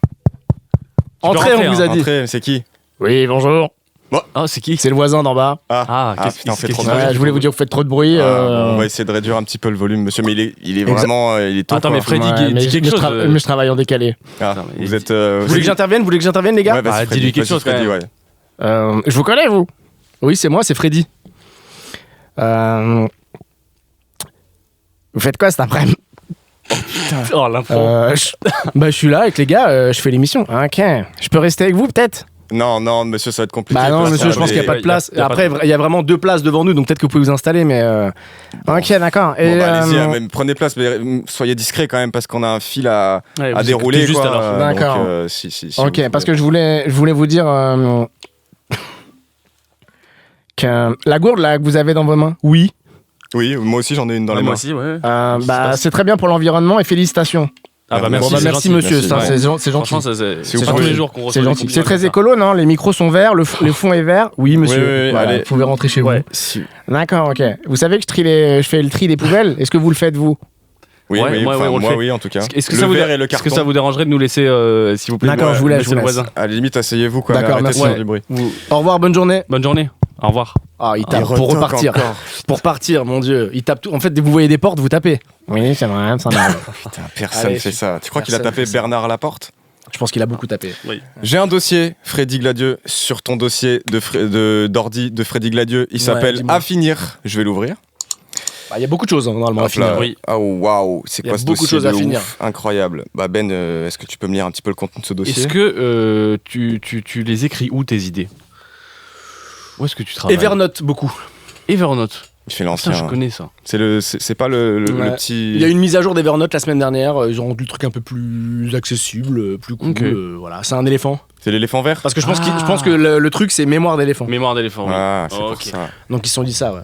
peux Entrée, rentrer, on vous a dit. Entrée, c'est qui Oui, bonjour. Oh, c'est qui? C'est le voisin d'en bas. Ah, putain, on fait trop qu'est-ce de qu'il bruit. Je voulais vous dire que vous faites trop de bruit. On va essayer de réduire un petit peu le volume, monsieur, mais il est vraiment. Il est tôt, Attends, quoi. mais Freddy, Ouais, dis quelque chose. mais je travaille en décalé. Ah, Attends, mais vous êtes. Vous voulez que j'intervienne? Les gars? Ouais, vas-y, Ah, Freddy, dis-lui quelque vas-y, chose, quand Freddy, même. ouais. Je vous connais, vous? Oui, c'est moi, c'est Freddy. Vous faites quoi cet après-midi? Oh, l'info. Je suis là avec les gars, je fais l'émission. Ok. Je peux rester avec vous, peut-être? Non, monsieur, ça va être compliqué. Bah non, parce monsieur, que je pense qu'il n'y a pas de ouais, place. y a pas Après, de- il y a vraiment 2 places devant nous, donc peut-être que vous pouvez vous installer, mais. Ok, d'accord. Bon, bah, allez-y, même prenez place, mais soyez discret quand même parce qu'on a un fil à Ouais, vous dérouler. écoutez juste quoi. alors. D'accord. Donc, si Ok, vous parce pouvez. que je voulais vous dire que la gourde là que vous avez dans vos mains. Oui. Oui, moi aussi j'en ai une dans les moi mains. aussi, ouais. C'est très bien pour l'environnement et félicitations. Ah bah Bon, merci, Bon, bah, c'est merci gentil. monsieur, merci. ça, Ouais. c'est gentil. Franchement, ça, c'est C'est pas gentil. tous les jours qu'on reçoit C'est des gentil. compliments C'est comme très ça. écolo, non? Les micros sont verts, le fond est vert. Oui, monsieur. Oui, oui, Voilà, allez. vous pouvez rentrer chez Ouais. Si- vous. D'accord, ok. Vous savez que je fais le tri des poubelles. Est-ce que vous le faites, vous? Oui, Ouais, oui, ouais, enfin, ouais, on le moi fait. oui en tout cas. Est-ce que Le ça vous verre et le est-ce que carton. ça vous dérangerait de nous laisser, s'il vous plaît, D'accord, je vous laisse, laisser le voisin. À la limite, asseyez-vous quoi. mais D'accord, arrêtez de merci. faire du bruit. Au revoir, bonne journée. Bonne journée. Au revoir. Ah, il tape Il pour retoque repartir. encore. Pour partir, mon dieu. Il tape tout. En fait, dès que vous voyez des portes, vous tapez. Oui, c'est vrai, ça m'arrive. Putain, personne Allez, fait ça. Tu crois qu'il a personne tapé fait ça. Bernard Laporte? Je pense qu'il a beaucoup tapé. J'ai un dossier, Freddy Gladieux, sur ton dossier d'ordi de Freddy Gladieux. Il s'appelle dis-moi. À finir. Je vais l'ouvrir. Il y a beaucoup de choses, hein, normalement, à Hop finir. là. Oui. Oh waouh, c'est Il y a quoi ce beaucoup de dossier choses à ouf, finir. Incroyable. Bah Ben, est-ce que tu peux me lire un petit peu le contenu de ce dossier? Est-ce que tu les écris où tes idées? Où est-ce que tu travailles? Evernote, beaucoup. Evernote. Il fait Putain, l'ancien. je connais ça. C'est pas le Ouais. petit. Il y a une mise à jour d'Evernote la semaine dernière. Ils ont rendu le truc un peu plus accessible, plus cool. Ok. Voilà, c'est un éléphant. C'est l'éléphant vert. Parce que je pense, Ah. je pense que le truc, c'est mémoire d'éléphant. Mémoire d'éléphant. Oui. Ah, c'est Oh, pour ok. ça. Donc ils se sont dit ça, ouais.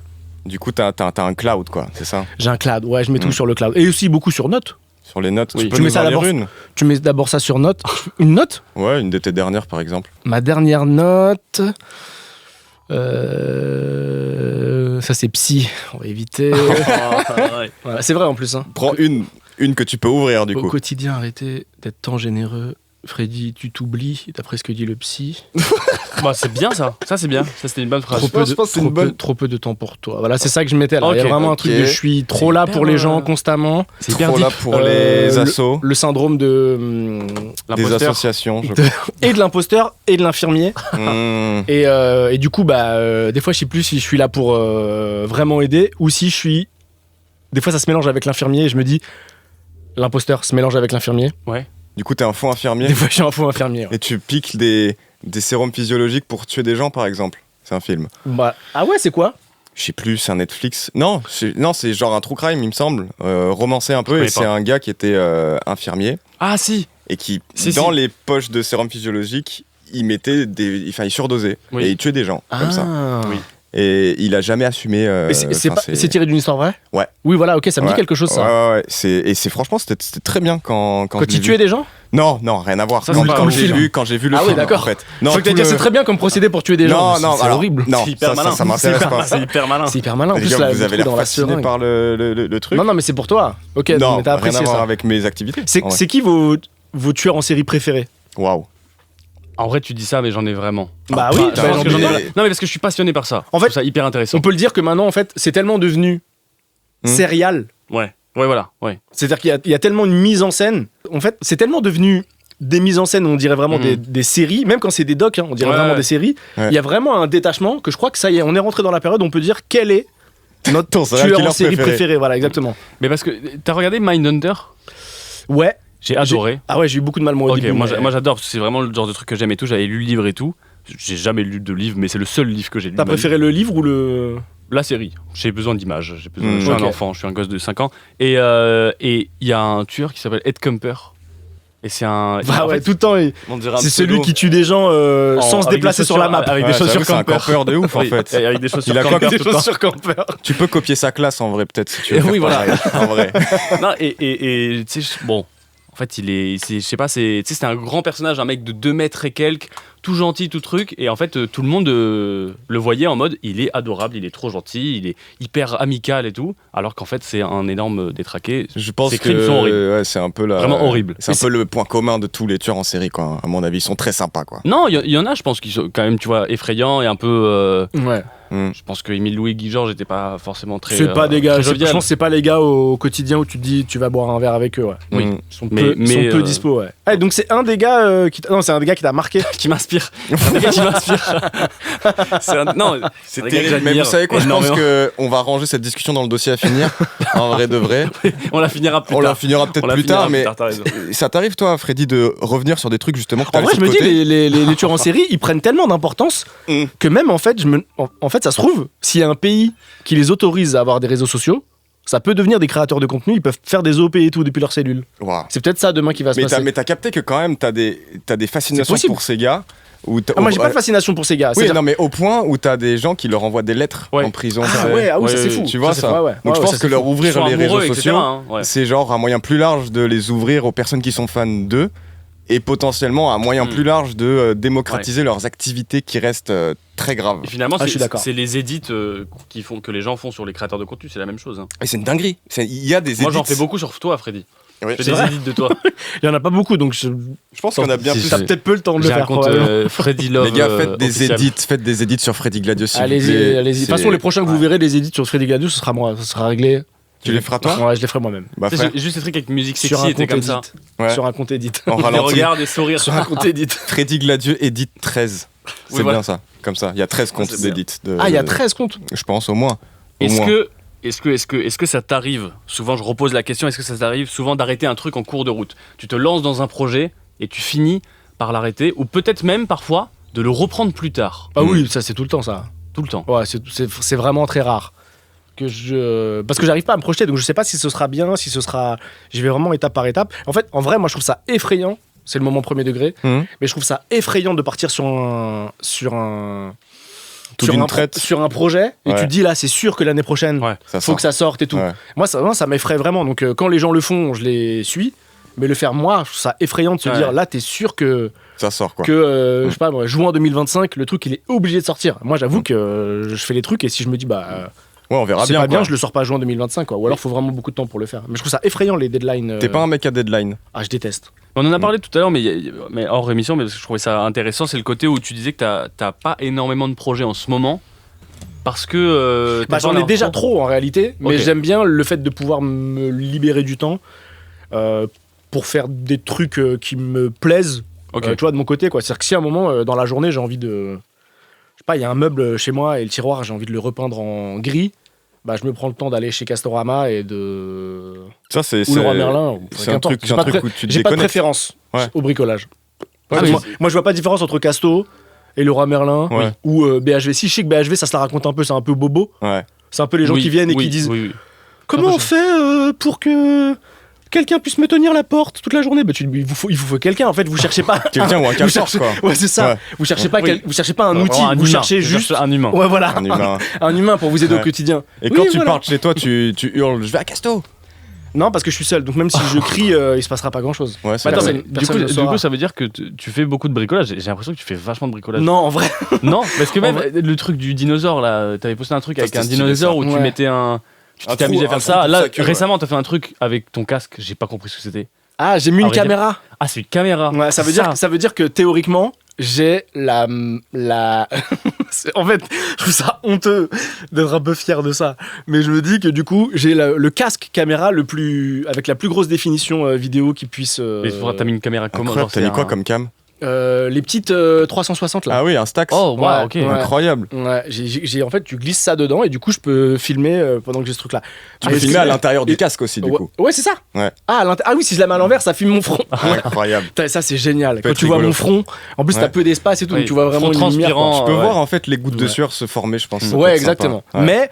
Du coup, t'as un cloud quoi, c'est ça? J'ai un cloud, ouais, je mets tout Mm. sur le cloud. Et aussi beaucoup sur Note. Sur les notes. Oui. Tu peux Tu mets nous ça en lire d'abord. une? Tu mets d'abord ça sur Note. Une note? Ouais, une de tes dernières par exemple. Ma dernière note. Ça, c'est psy. On va éviter. Voilà, c'est vrai en plus. Hein. Prends une que tu peux ouvrir du Au coup. quotidien, arrêtez d'être tant généreux Freddy, tu t'oublies, d'après ce que dit le psy. Bah, c'est bien ça. Ça, c'est bien. Ça, c'était une bonne phrase. je pense que c'est une bonne- Trop peu de temps pour toi. Voilà, c'est ça que je mettais là. Il y a Ok, vraiment un truc de je suis trop là pour les gens constamment. C'est hyper Trop là deep. pour les assos, Le syndrome de des L'imposteur. associations. et de l'imposteur et de l'infirmier. Mmh. Et du coup, des fois, je sais plus si je suis là pour vraiment aider ou si je suis. Des fois, ça se mélange avec l'infirmier et je me dis, l'imposteur se mélange avec l'infirmier. Du coup, t'es un faux infirmier Des fois, je suis un faux infirmier. Ouais. et tu piques des sérums physiologiques pour tuer des gens, par exemple. C'est un film. Ah ouais, c'est quoi? Je sais plus, c'est un Netflix. Non, c'est genre un true crime, il me semble. Romancé un peu. connais Et c'est pas. un gars qui était infirmier Ah, si. et qui, Si, dans si. les poches de sérum physiologique, il mettait il surdosait. Oui. Et il tuait des gens, comme ça. Oui. Et il a jamais assumé. Mais c'est enfin, c'est tiré d'une histoire vraie? Ouais. Oui, voilà, ok, ça me dit Ouais. quelque chose, ça. Ouais. Franchement, c'était très bien quand Quand je il l'ai tuait vu. des gens? Non, rien à voir. Ça, Quand, c'est pas quand un j'ai film. vu, quand j'ai vu le Ah film, ouais, d'accord. en fait. Non, Faut que t'aies tout dit, le- c'est très bien comme procédé pour tuer des gens. Non, c'est alors, horrible. Non, C'est hyper malin. ça m'intéresse pas. C'est hyper malin. C'est hyper malin. En Les plus, gars, là, vous le avez truc l'air dans la fasciné seringue. par le truc. Non, mais c'est pour toi. Ok, Non, mais t'as rien apprécié à voir ça. avec mes activités. C'est en vrai. c'est qui vos tueurs en série préférés? Waouh. En vrai, tu dis ça, mais j'en ai vraiment. Bah oui, putain, bah, Parce j'en que ai- j'en ai- mais- Non, mais parce que je suis passionné par ça. En Je fait, trouve ça hyper intéressant. on peut le dire que maintenant, en fait, c'est tellement devenu serial. Ouais, voilà. Ouais. C'est-à-dire qu'il y a tellement une mise en scène. En fait, c'est tellement devenu des mises en scène, on dirait vraiment des séries, même quand c'est des docs, hein, on dirait Ouais, vraiment ouais. des séries. Ouais. Il y a vraiment un détachement que je crois que ça y est, on est rentré dans la période où on peut dire quel est notre Ton serial tueur en killer série préféré. préféré. Voilà, exactement. Mais parce que t'as regardé Mindhunter? Ouais. J'ai adoré. Ah ouais, j'ai eu beaucoup de mal moi au Ok, début. moi, mais- moi j'adore, parce que c'est vraiment le genre de truc que j'aime et tout. J'avais lu le livre et tout. J'ai jamais lu de livre, mais c'est le seul livre que j'ai lu. T'as de ma vie. préféré le livre ou le... La série. J'ai besoin d'images. J'ai besoin. Mm. Je suis Ok. un enfant, je suis un gosse de 5 ans. Et il y a un tueur qui s'appelle Ed Kemper. Et c'est un. Bah en ouais, fait, tout le temps, on dirait un c'est pseudo celui qui tue des gens sans se avec déplacer des sur la chaussures- map. Avec Ouais, des chaussures j'avoue, c'est un camper. campeur de ouf en Oui, fait. et avec des chaussures Il a quoi camper comme tout le temps. sur camper. Tu peux copier sa classe en vrai, peut-être, si tu veux. Oui, faire voilà. pareil, en vrai. Non, et tu sais, bon, en fait, je sais pas, c'était un grand personnage, un mec de 2 mètres et quelques, tout gentil, tout truc, et en fait, tout le monde le voyait en mode, il est adorable, il est trop gentil, il est hyper amical et tout, alors qu'en fait, c'est un énorme détraqué. Je pense Ces que crimes sont horribles. ouais, c'est un peu Vraiment horrible. C'est un peu le point commun de tous les tueurs en série, quoi. À mon avis, ils sont très sympas, quoi. Non, il y en a, je pense, qui sont quand même, tu vois, effrayants et un peu. Ouais. Je pense que Émile Louis Guy Georges n'était pas forcément très. C'est pas des gars, très je jovial. pense que c'est pas les gars au quotidien où tu te dis tu vas boire un verre avec eux. Ouais. Oui. Mm. Ils sont Mais- peu, ils sont mais, peu dispo. Ouais. Ah, donc c'est un des gars non, c'est un des gars qui t'a marqué. Qui m'inspire. C'est un gars qui m'inspire. Non, C'est un gars que terrible, mais j'admire vous savez quoi, je pense énormément. qu'on va ranger cette discussion dans le dossier à finir, en vrai de vrai. On la finira plus On tard. la finira peut-être On la plus finira tard, mais t'as raison. ça t'arrive, toi, Freddy, de revenir sur des trucs justement que t'as En vrai, laissés je de me dis, côté les tueurs en série, ils prennent tellement d'importance Mm. que même en fait, en fait, ça se trouve, s'il y a un pays qui les autorise à avoir des réseaux sociaux, ça peut devenir des créateurs de contenu, ils peuvent faire des OP et tout depuis leur cellule. Waouh. C'est peut-être ça demain qui va se passer. Mais t'as capté que quand même, t'as des fascinations possible. pour ces gars. Moi, j'ai pas de fascination pour ces gars. Oui, C'est-à-dire- non, mais au point où t'as des gens qui leur envoient des lettres Ouais. en prison. Ah tu sais. ouais, ah oui, Ouais, ça c'est ouais, fou. tu vois c'est ça. fou, ouais, Donc je pense ça, que c'est leur fou. Ils ouvrir sont les amoureux, réseaux etc., sociaux, hein, ouais. c'est genre un moyen plus large de les ouvrir aux personnes qui sont fans d'eux. Et potentiellement un moyen plus large de démocratiser leurs activités qui restent très graves. Et finalement, Ah, je suis d'accord. c'est les edits que les gens font sur les créateurs de contenu, c'est la même chose. hein. Et c'est une dinguerie. Il y a des Moi, j'en edits. fais beaucoup sur toi, Freddy. Oui. Je fais C'est des vrai edits de toi. Il y en a pas beaucoup, donc Je pense qu'on a bien Si, plus. ça t'as peut-être peu le temps de le J'ai un faire. compte probablement. Freddy Love. Les gars, faites officiel. des edits sur Freddy Gladius. s'il vous Allez-y, plaît. allez-y. De toute façon, les prochains que vous verrez, les édits sur Freddy Gladius, ce sera moi, ça sera réglé. Tu les feras toi Ouais, je les ferai moi-même. Bah Tu sais, frère, j'ai juste des trucs avec musique Sur sexy un et t'es compte comme edit. ça. Ouais. Sur un compte edit. en Je les ralenti. regarde et sourire. Sur un compte edit. Freddy Gladieux edit 13. C'est Oui, voilà. bien ça. Comme ça. Il y a 13 comptes c'est bien. d'édit. Ah, il y a 13 comptes. Je pense au moins. Au Est-ce moins. que, est-ce que ça t'arrive, souvent je repose la question, est-ce que ça t'arrive souvent d'arrêter un truc en cours de route? Tu te lances dans un projet et tu finis par l'arrêter, ou peut-être même parfois de le reprendre plus tard, Ah oui, ça c'est tout le temps ça. tout le temps. Ouais, c'est vraiment très rare. Parce que j'arrive pas à me projeter, donc je sais pas si ce sera bien, si ce sera. Je vais vraiment étape par étape. En fait, en vrai, moi je trouve ça effrayant. C'est le moment premier degré. Mhm. Mais je trouve ça effrayant de partir sur un Tout d'une traite. sur un projet et Ouais. tu te dis là c'est sûr que l'année prochaine Ouais. Ça faut sort. que ça sorte et tout. Ouais. Moi ça m'effraie vraiment. Donc quand les gens le font, je les suis. Mais le faire moi, je trouve ça effrayant de se Ouais. dire là t'es sûr que Ça sort quoi. je sais pas moi, juin 2025 le truc il est obligé de sortir. Moi j'avoue que je fais les trucs et si je me dis Ouais, on verra c'est bien. pas bien, quoi. je le sors pas juin 2025 quoi. Ou alors faut vraiment beaucoup de temps pour le faire. Mais je trouve ça effrayant les deadlines. T'es pas un mec à deadline. Ah je déteste. On en a parlé tout à l'heure, mais hors émission, mais parce que je trouvais ça intéressant, c'est le côté où tu disais que t'as pas énormément de projets en ce moment. Parce que. J'en ai déjà trop en réalité, mais Ok. j'aime bien le fait de pouvoir me libérer du temps pour faire des trucs qui me plaisent, Ok. tu vois, de mon côté, quoi. C'est-à-dire que si à un moment dans la journée j'ai envie de. Je sais pas, il y a un meuble chez moi et le tiroir, j'ai envie de le repeindre en gris, bah je me prends le temps d'aller chez Castorama et de. Ça, c'est Ou le Roi Merlin, ou c'est un qu'importe. truc où tu te J'ai pas de déconnectes. préférence Ouais. au bricolage. Ah oui. Moi, je vois pas de différence entre Casto et le Roi Merlin Ouais. ou BHV. Si je sais que BHV, ça se la raconte un peu, c'est un peu bobo. Ouais. C'est un peu les gens Oui, qui viennent et oui, qui disent oui, oui. comment un peu on fait pour que quelqu'un puisse me tenir la porte toute la journée. Bah, il vous faut quelqu'un en fait. Vous cherchez pas Quelqu'un ou un vous calfort, cherchez- quoi. Ouais, c'est ça. Ouais. Vous cherchez pas Oui. vous cherchez pas un Vraiment outil. un Vous humain. cherchez Je juste cherche un humain. ouais voilà Un humain. un humain pour vous aider Ouais. au quotidien. Et Oui, quand tu voilà. pars de chez toi, tu hurles, je vais à Casto. Non, parce que je suis seul. Donc même si je crie, il se passera pas grand chose. Ouais, c'est Bah, vrai. attends, Du personne ne le coup, saura. ça veut dire que tu fais beaucoup de bricolage. J'ai l'impression que tu fais vachement de bricolage. Non, en vrai. Non, parce que En même vrai. le truc du dinosaure là, t'avais posté un truc Ça, avec un c'était stylé, dinosaure ça. où tu Ouais. mettais un. Tu Un t'es amusé à trou- faire un ça. trou pour Là, sa queue, ouais. récemment, t'as fait un truc avec ton casque. J'ai pas compris ce que c'était. Ah, j'ai mis À une vrai dire. caméra. Ah, c'est une caméra. Ouais, ça veut dire que théoriquement, j'ai la en fait, je trouve ça honteux d'être un peu fier de ça. Mais je me dis que du coup, j'ai le casque caméra avec la plus grosse définition vidéo qui puisse. Mais t'as mis une caméra comment Incroyable, t'as mis quoi comme cam? Les petites 360 là. Ah oui, un Stax. Oh, waouh, Ouais, ok. ouais. Incroyable. Ouais, en fait, tu glisses ça dedans et du coup, je peux filmer pendant que j'ai ce truc là. Tu peux filmer à l'intérieur du casque aussi, du Ouais, coup. ouais, c'est ça. Ouais. Ah oui, si je la mets à l'envers, ça filme mon front. Incroyable. Putain, ça, c'est génial. peut Quand être tu vois rigolo. mon front, en plus, Ouais. t'as peu d'espace et tout, Oui, donc tu vois vraiment front une lumière. transpirant. quoi. Tu peux ouais. voir en fait les gouttes de Ouais. sueur se former, je pense. ça peut Ouais, être exactement. sympa. Ouais. Mais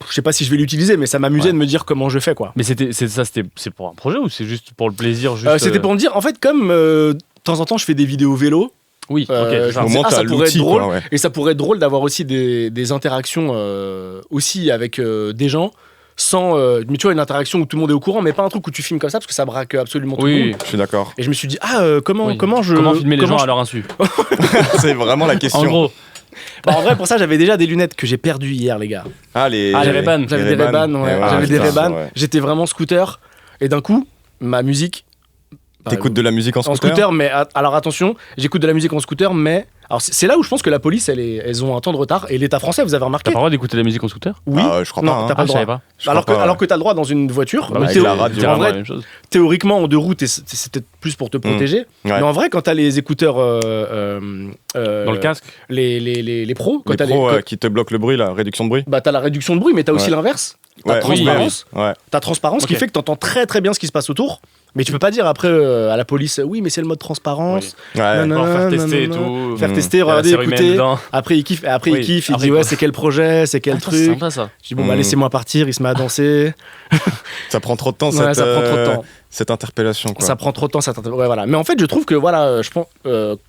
je sais pas si je vais l'utiliser, mais ça m'amusait Ouais. de me dire comment je fais quoi. Mais c'est pour un projet ou c'est juste pour le plaisir juste, C'était pour me dire, en fait, comme de temps en temps, je fais des vidéos vélo. Oui, ok. je genre, me Au disais, moins, ça t'as pourrait être l'outil, drôle. quoi, ouais. Et ça pourrait être drôle d'avoir aussi des interactions aussi avec des gens. Sans, mais tu vois, une interaction où tout le monde est au courant, mais pas un truc où tu filmes comme ça parce que ça braque absolument tout le Oui, monde. Je suis d'accord. Et je me suis dit, comment oui. comment filmer les gens je- à leur insu. C'est vraiment la question. En gros, Bah, en vrai, pour ça, j'avais déjà des lunettes que j'ai perdues hier, les gars. Ah, les Ray-Ban. J'avais des Ray-Ban, ouais. Ouais, J'avais des putain, Ray-Ban. ouais. J'étais vraiment scooter. Et d'un coup, ma musique. T'écoutes de la musique en En scooter? scooter, mais alors attention, j'écoute de la musique en scooter, mais. Alors c'est là où je pense que la police, elles ont un temps de retard. Et l'État français, vous avez t'as remarqué? pas le droit d'écouter de la musique en scooter? Oui. Ah, je crois Non, pas. hein. t'as pas Ah, le je savais droit. pas. Je crois pas, ouais. Alors que t'as le droit dans une voiture. Bah, mais avec la radio. littéralement en vrai, la même chose. théoriquement, en deux roues, c'est peut-être plus pour te protéger. Ouais. Mais en vrai, quand t'as les écouteurs. Dans le casque. Les pros, quand Les t'as pros quand- qui te bloquent le bruit, la réduction de bruit. bah, t'as la réduction de bruit, mais t'as aussi Ouais. l'inverse. T'as Ouais, transparence. oui, ouais. Ta transparence, ce qui Ok. fait que t'entends très très bien ce qui se passe autour. Mais tu peux pas dire après à la police, oui, mais c'est le mode transparence. Ouais. Non, Pour faire non, tester et non, tout. Faire Mm. tester, Il y a la regarder, série humaine écouter. dedans. Après, il kiffe, il Oui. dit, Après, ouais, quoi. c'est quel projet, c'est quel Ah, c'est truc. sympa ça. Je dis, bon, bah, Mm. laissez-moi partir, il se met à danser. Ça prend trop de temps, Ouais, ça prend trop de temps. cette interpellation. Quoi. Ça prend trop de temps, ouais, voilà. Mais en fait, je trouve que, voilà, je pense,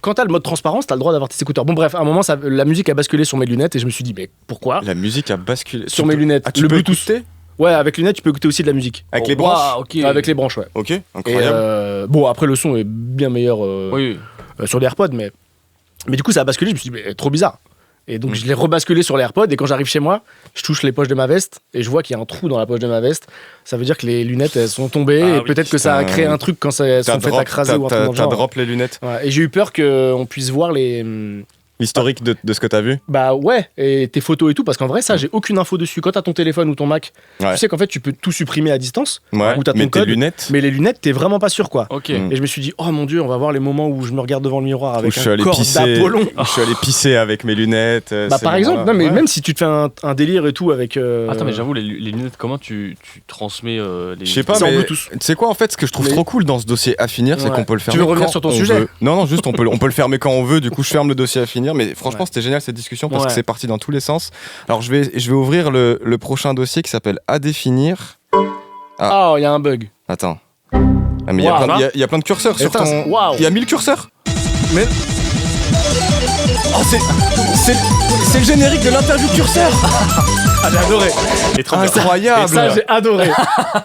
quand t'as le mode transparence, t'as le droit d'avoir tes écouteurs. Bon, bref, à un moment, la musique a basculé sur mes lunettes et je me suis dit, mais pourquoi? La musique a basculé. Sur Tu mes peux- lunettes. Ah, tu Le peux Bluetooth. écouter Ouais, avec lunettes, tu peux écouter aussi de la musique. Avec les Waouh, branches. ok. Avec les branches, ouais. Ok, Et incroyable. bon, après, le son est bien meilleur Oui. sur les AirPods, mais du coup, ça a basculé. Je me suis dit, mais trop bizarre. Et donc, je l'ai rebasculé sur les AirPods. Et quand j'arrive chez moi, je touche les poches de ma veste et je vois qu'il y a un trou dans la poche de ma veste. Ça veut dire que les lunettes, elles sont tombées. Ah et oui, peut-être que ça a putain. créé un truc quand elles sont faites écraser ou un truc dans le T'as genre. drop les lunettes. Ouais, et j'ai eu peur qu'on puisse voir les. L'historique de ce que t'as vu. Bah ouais, et tes photos et tout, parce qu'en vrai, ça, j'ai aucune info dessus. Quand t'as ton téléphone ou ton Mac, Ouais. tu sais qu'en fait, tu peux tout supprimer à distance. Ouais. Ou t'as ton Mais tes code. lunettes. Mais les lunettes, t'es vraiment pas sûr, quoi. Ok. Mm. Et je me suis dit, oh mon dieu, on va voir les moments où je me regarde devant le miroir Où avec je suis un allé corps pisser. d'Apollon. Je suis allé pisser avec mes lunettes. Bah ces par exemple, moments-là. non mais Ouais. même si tu te fais un délire et tout avec. Attends, mais j'avoue, les lunettes, comment tu transmets les. Je sais pas, C'est en mais Bluetooth. tu sais quoi, en fait, ce que je trouve Mais- trop cool dans ce dossier à finir, c'est Ouais. qu'on peut le Tu fermer. veux revenir quand sur ton on sujet veut. Non, juste on peut le fermer quand on veut. Du coup, je ferme le dossier à finir. Mais franchement, Ouais. c'était génial cette discussion parce que Ouais. c'est parti dans tous les sens. Alors, je vais ouvrir le prochain dossier qui s'appelle À définir. Ah, il y a un bug. Attends. Ah, mais il y a Waouh, plein de- il y a plein de curseurs sur Attends, ton. waouh. Il y a 1000 curseurs. Mais Oh, c'est le générique de l'interview curseur. Ah, j'ai adoré. Incroyable. Et ça, j'ai adoré.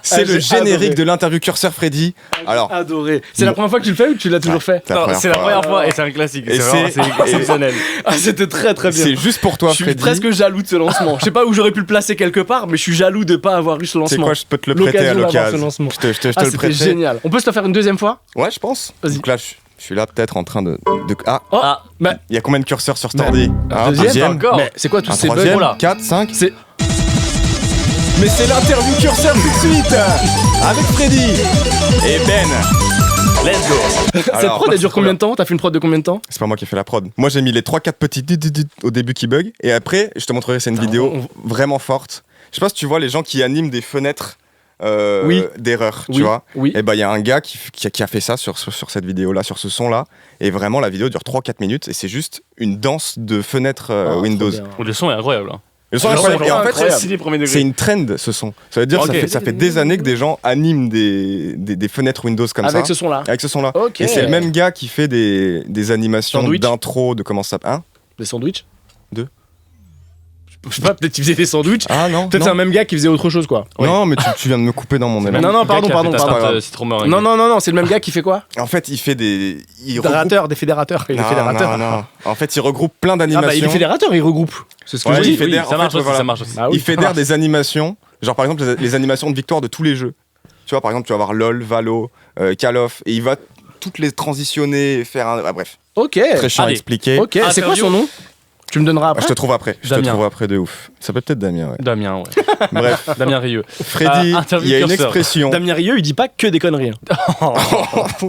C'est le j'ai générique adoré. de l'interview curseur, Freddy. Alors, Adoré. C'est la première fois que tu le fais ou tu l'as toujours fait? C'est la première fois et c'est un classique. Et C'est exceptionnel. Ah, c'était très très bien. c'est juste pour toi, Je suis Freddy. presque jaloux de ce lancement. Je sais pas où j'aurais pu le placer quelque part, mais je suis jaloux de pas avoir eu ce C'est lancement. quoi, je peux te le prêter à L'occasion d'avoir ce l'occasion. lancement. Je te Ah, le c'était prête. génial. On peut se le faire une deuxième fois? Ouais, je pense. Vas-y. Donc là, je suis là peut-être en train de... Ah, Oh, Ah, mais il y a combien de curseurs sur cet ordi? un deuxième, encore. mais c'est quoi tous Un ces bugs? troisième, là 4, 5. C'est Mais c'est l'interview curseur tout de suite avec Freddy et Ben. let's go. Cette Alors, prod elle dure combien de temps? T'as fait une prod de combien de temps? c'est pas moi qui ai fait la prod. Moi j'ai mis les 3-4 petits au début qui bug et après je te montrerai, c'est une vidéo vraiment forte. Je sais pas si tu vois les gens qui animent des fenêtres Oui. d'erreur, Oui, tu vois. oui. Et bah il y a un gars qui a fait ça sur cette vidéo là, sur ce son là, et vraiment la vidéo dure 3-4 minutes et c'est juste une danse de fenêtres Oh, Windows. trop bien. Le son est incroyable. hein. Le son est Le son incroyable. est Et en fait incroyable. stylé premier degré. c'est une trend ce son. Ça veut dire Ok. ça fait des années que des gens animent des fenêtres Windows comme Avec ça. ce son là. Avec ce son là. Ok. Et c'est le même gars qui fait des animations Sandwich. d'intro, de comment ça s'appelle. Hein? Des sandwichs? Deux. Je sais pas, peut-être qu'il faisait des sandwichs. Ah non. Peut-être non. c'est un même gars qui faisait autre chose quoi. Non, mais tu viens de me couper dans mon élan. Non, non, pardon, pardon, pardon. pardon. Citron meringue. Non, non, non, non, c'est le même gars qui fait quoi? En fait, il fait des. Il regroupe... Fédérateur, des fédérateurs. Il est Non, fédérateur. non, non. En fait, il regroupe plein Ah bah il d'animations. est fédérateur, il regroupe. C'est ce que Ouais, je il dis. fédère. ça En marche fait, aussi, voilà. ça marche aussi. Ah oui, Il ça fédère marche. des animations. Genre, par exemple, les animations de victoire de tous les jeux. Tu vois, par exemple, tu vas avoir LOL, Valo, Call of, et il va toutes les transitionner, faire un. Ah, bref, Ok. très chiant à Allez. expliquer. Ok, c'est quoi son nom? Tu me donneras Ah, après? je te trouve après. Je te Damien. trouve après de ouf. Ça peut peut-être Damien, ouais. Damien, ouais. Bref, Damien Rieu. Freddy, interview il y a une curseur. expression. Damien Rieu, il dit pas que des conneries. Oh,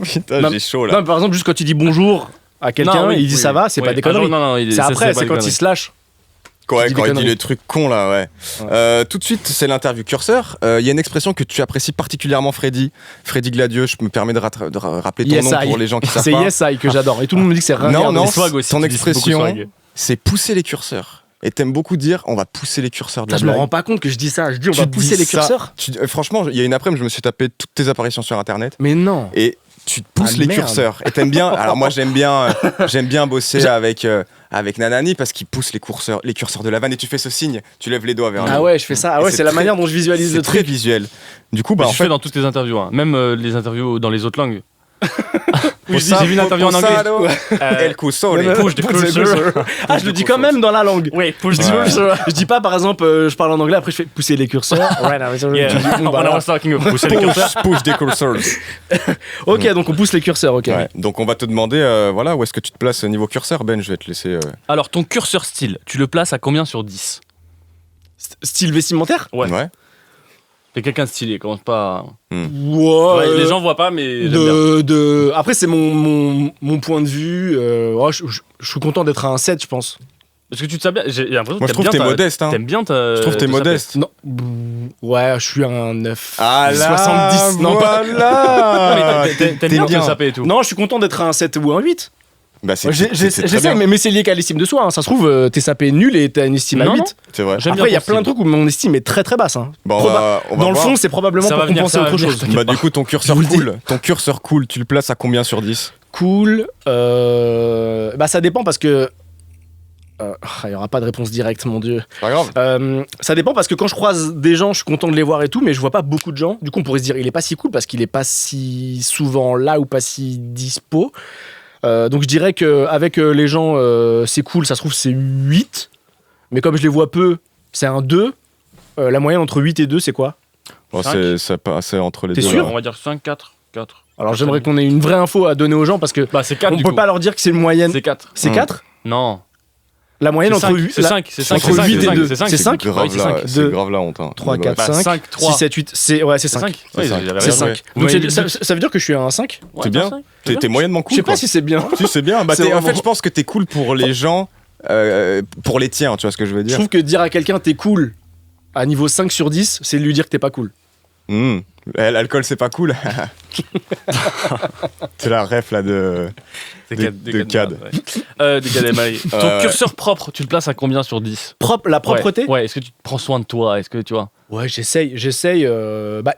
putain, Non, j'ai chaud là. Non, mais par exemple, juste quand il dit bonjour à quelqu'un, Non, oui, il dit oui, ça va, c'est oui. pas des Ah, conneries. non, non, C'est après, c'est pas quand des il se lâche. Ouais, dit quand des il dit conneries. les trucs cons là, ouais. Tout de suite, c'est l'interview curseur. Il y a une expression que tu apprécies particulièrement, Freddy. Freddy Gladieux, je me permets de rappeler ton Yes, nom I. pour les gens qui savent C'est pas. Yes I que j'adore. Et tout le monde me dit que c'est rien. Non, non, Les swag aussi, ton tu dis beaucoup expression, swag. c'est pousser les curseurs. Et t'aimes beaucoup dire, on va pousser les curseurs de la Je me blague. rends pas compte que je dis ça. Je dis on Tu va dis pousser les ça. curseurs. Franchement, il y a une après-midi, je me suis tapé toutes tes apparitions sur Internet. Mais non. Et tu pousses Ah, les merde. curseurs. Et t'aimes bien. Alors moi j'aime bien bosser avec Nanani parce qu'il pousse les curseurs de la vanne et tu fais ce signe, tu lèves les doigts vers le Ah haut. ouais, je fais ça. Ah Et ouais, c'est c'est la très- manière dont je visualise C'est le très truc. visuel. Du coup, bah Je en fais fait, dans toutes tes interviews, hein. Même les interviews dans les autres langues. Oui, Posa- j'ai vu une interview en anglais. Posado, El Cusole. Ouais, Push the cursor. Ah, je le dis quand même dans la langue. Oui, push the Je dis- cursor. Je dis pas par exemple, je parle en anglais, après je fais pousser les curseurs. Yeah. Tu dis, bon, bah, When I là. was talking of pousser les curseurs. Push des cursors. Ok, donc on pousse les curseurs, ok. Ouais. Donc on va te demander, voilà, où est-ce que tu te places au niveau curseur, Ben. Je vais te laisser. Alors, ton curseur style, tu le places à combien sur 10? Style vestimentaire? Ouais. T'es quelqu'un de stylé, commence pas. Ouais, Les gens voient pas, mais j'aime bien. Après, c'est mon point de vue. Je suis content d'être à un 7, je pense. Parce que tu te sais bien. J'ai l'impression Moi je que trouve que t'es modeste. Hein. T'aimes bien ta. Je trouve que t'es te modeste. Non. Ouais, je suis à un 9. Ah là, 70. Non, pas- voilà. saper. T'aimes bien te saper et tout. Non, je suis content d'être à un 7 ou un 8. Bah, c'est J'essaie, très bien. mais c'est lié qu'à l'estime de soi. Hein. Ça se trouve, t'es sapé nul et t'as une estime à Non, 8. non. C'est vrai. J'aime bien Après, il y a ton plein de style. trucs où mon estime est très très basse. Hein. Bon, on va Dans le voir. fond, c'est probablement Ça pour va venir, compenser ça va autre venir, chose. t'inquiète. Bah du coup ton curseur Je vous le cool, tu le places à combien sur 10? Cool. Bah, ça dépend parce que. Il y aura pas de réponse directe, mon dieu. C'est pas grave. Ça dépend parce que quand je croise des gens, je suis content de les voir et tout, mais je vois pas beaucoup de gens. Du coup, on pourrait se dire, il est pas si cool parce qu'il est pas si souvent là ou pas si dispo. Donc je dirais qu'avec les gens, c'est cool, ça se trouve c'est 8. Mais comme je les vois peu, c'est un 2. La moyenne entre 8 et 2, c'est quoi? Bon, cinq. c'est entre les T'es deux. sûr là. On va dire 5, 4. Alors j'aimerais qu'on ait une vraie info à donner aux gens parce que Bah, c'est 4 on du peut coup. pas leur dire que c'est une moyenne. C'est 4. C'est 4? Non. La moyenne entre 8 C'est 5. C'est 5. entre 8 et 2. C'est 5. C'est 5? Grave Oui, c'est là, 5. c'est Deux, grave la honte. Hein. 3, Ouais, 4, bah, 5. 5, 5, 3. 6, 7, 8. C'est 5. 5. C'est cinq. j'avais C'est raison. 5. Ouais. Donc Ouais, ça veut dire que je suis à un 5? C'est bien. T'es moyennement cool. Je sais pas quoi. si c'est bien. Si c'est bien. Bah, C'est en vraiment- fait, je pense que t'es cool pour les gens, pour les tiens. Tu vois ce que je veux Je dire? trouve que dire à quelqu'un t'es cool à niveau 5 sur 10, c'est lui dire que t'es pas cool. L'alcool c'est pas cool. C'est la ref là de. de CAD. Des CAD MI. Ton curseur propre, tu le places à combien sur 10? La propreté? Ouais, est-ce que tu prends soin de toi? Est-ce que tu vois? Ouais, j'essaye.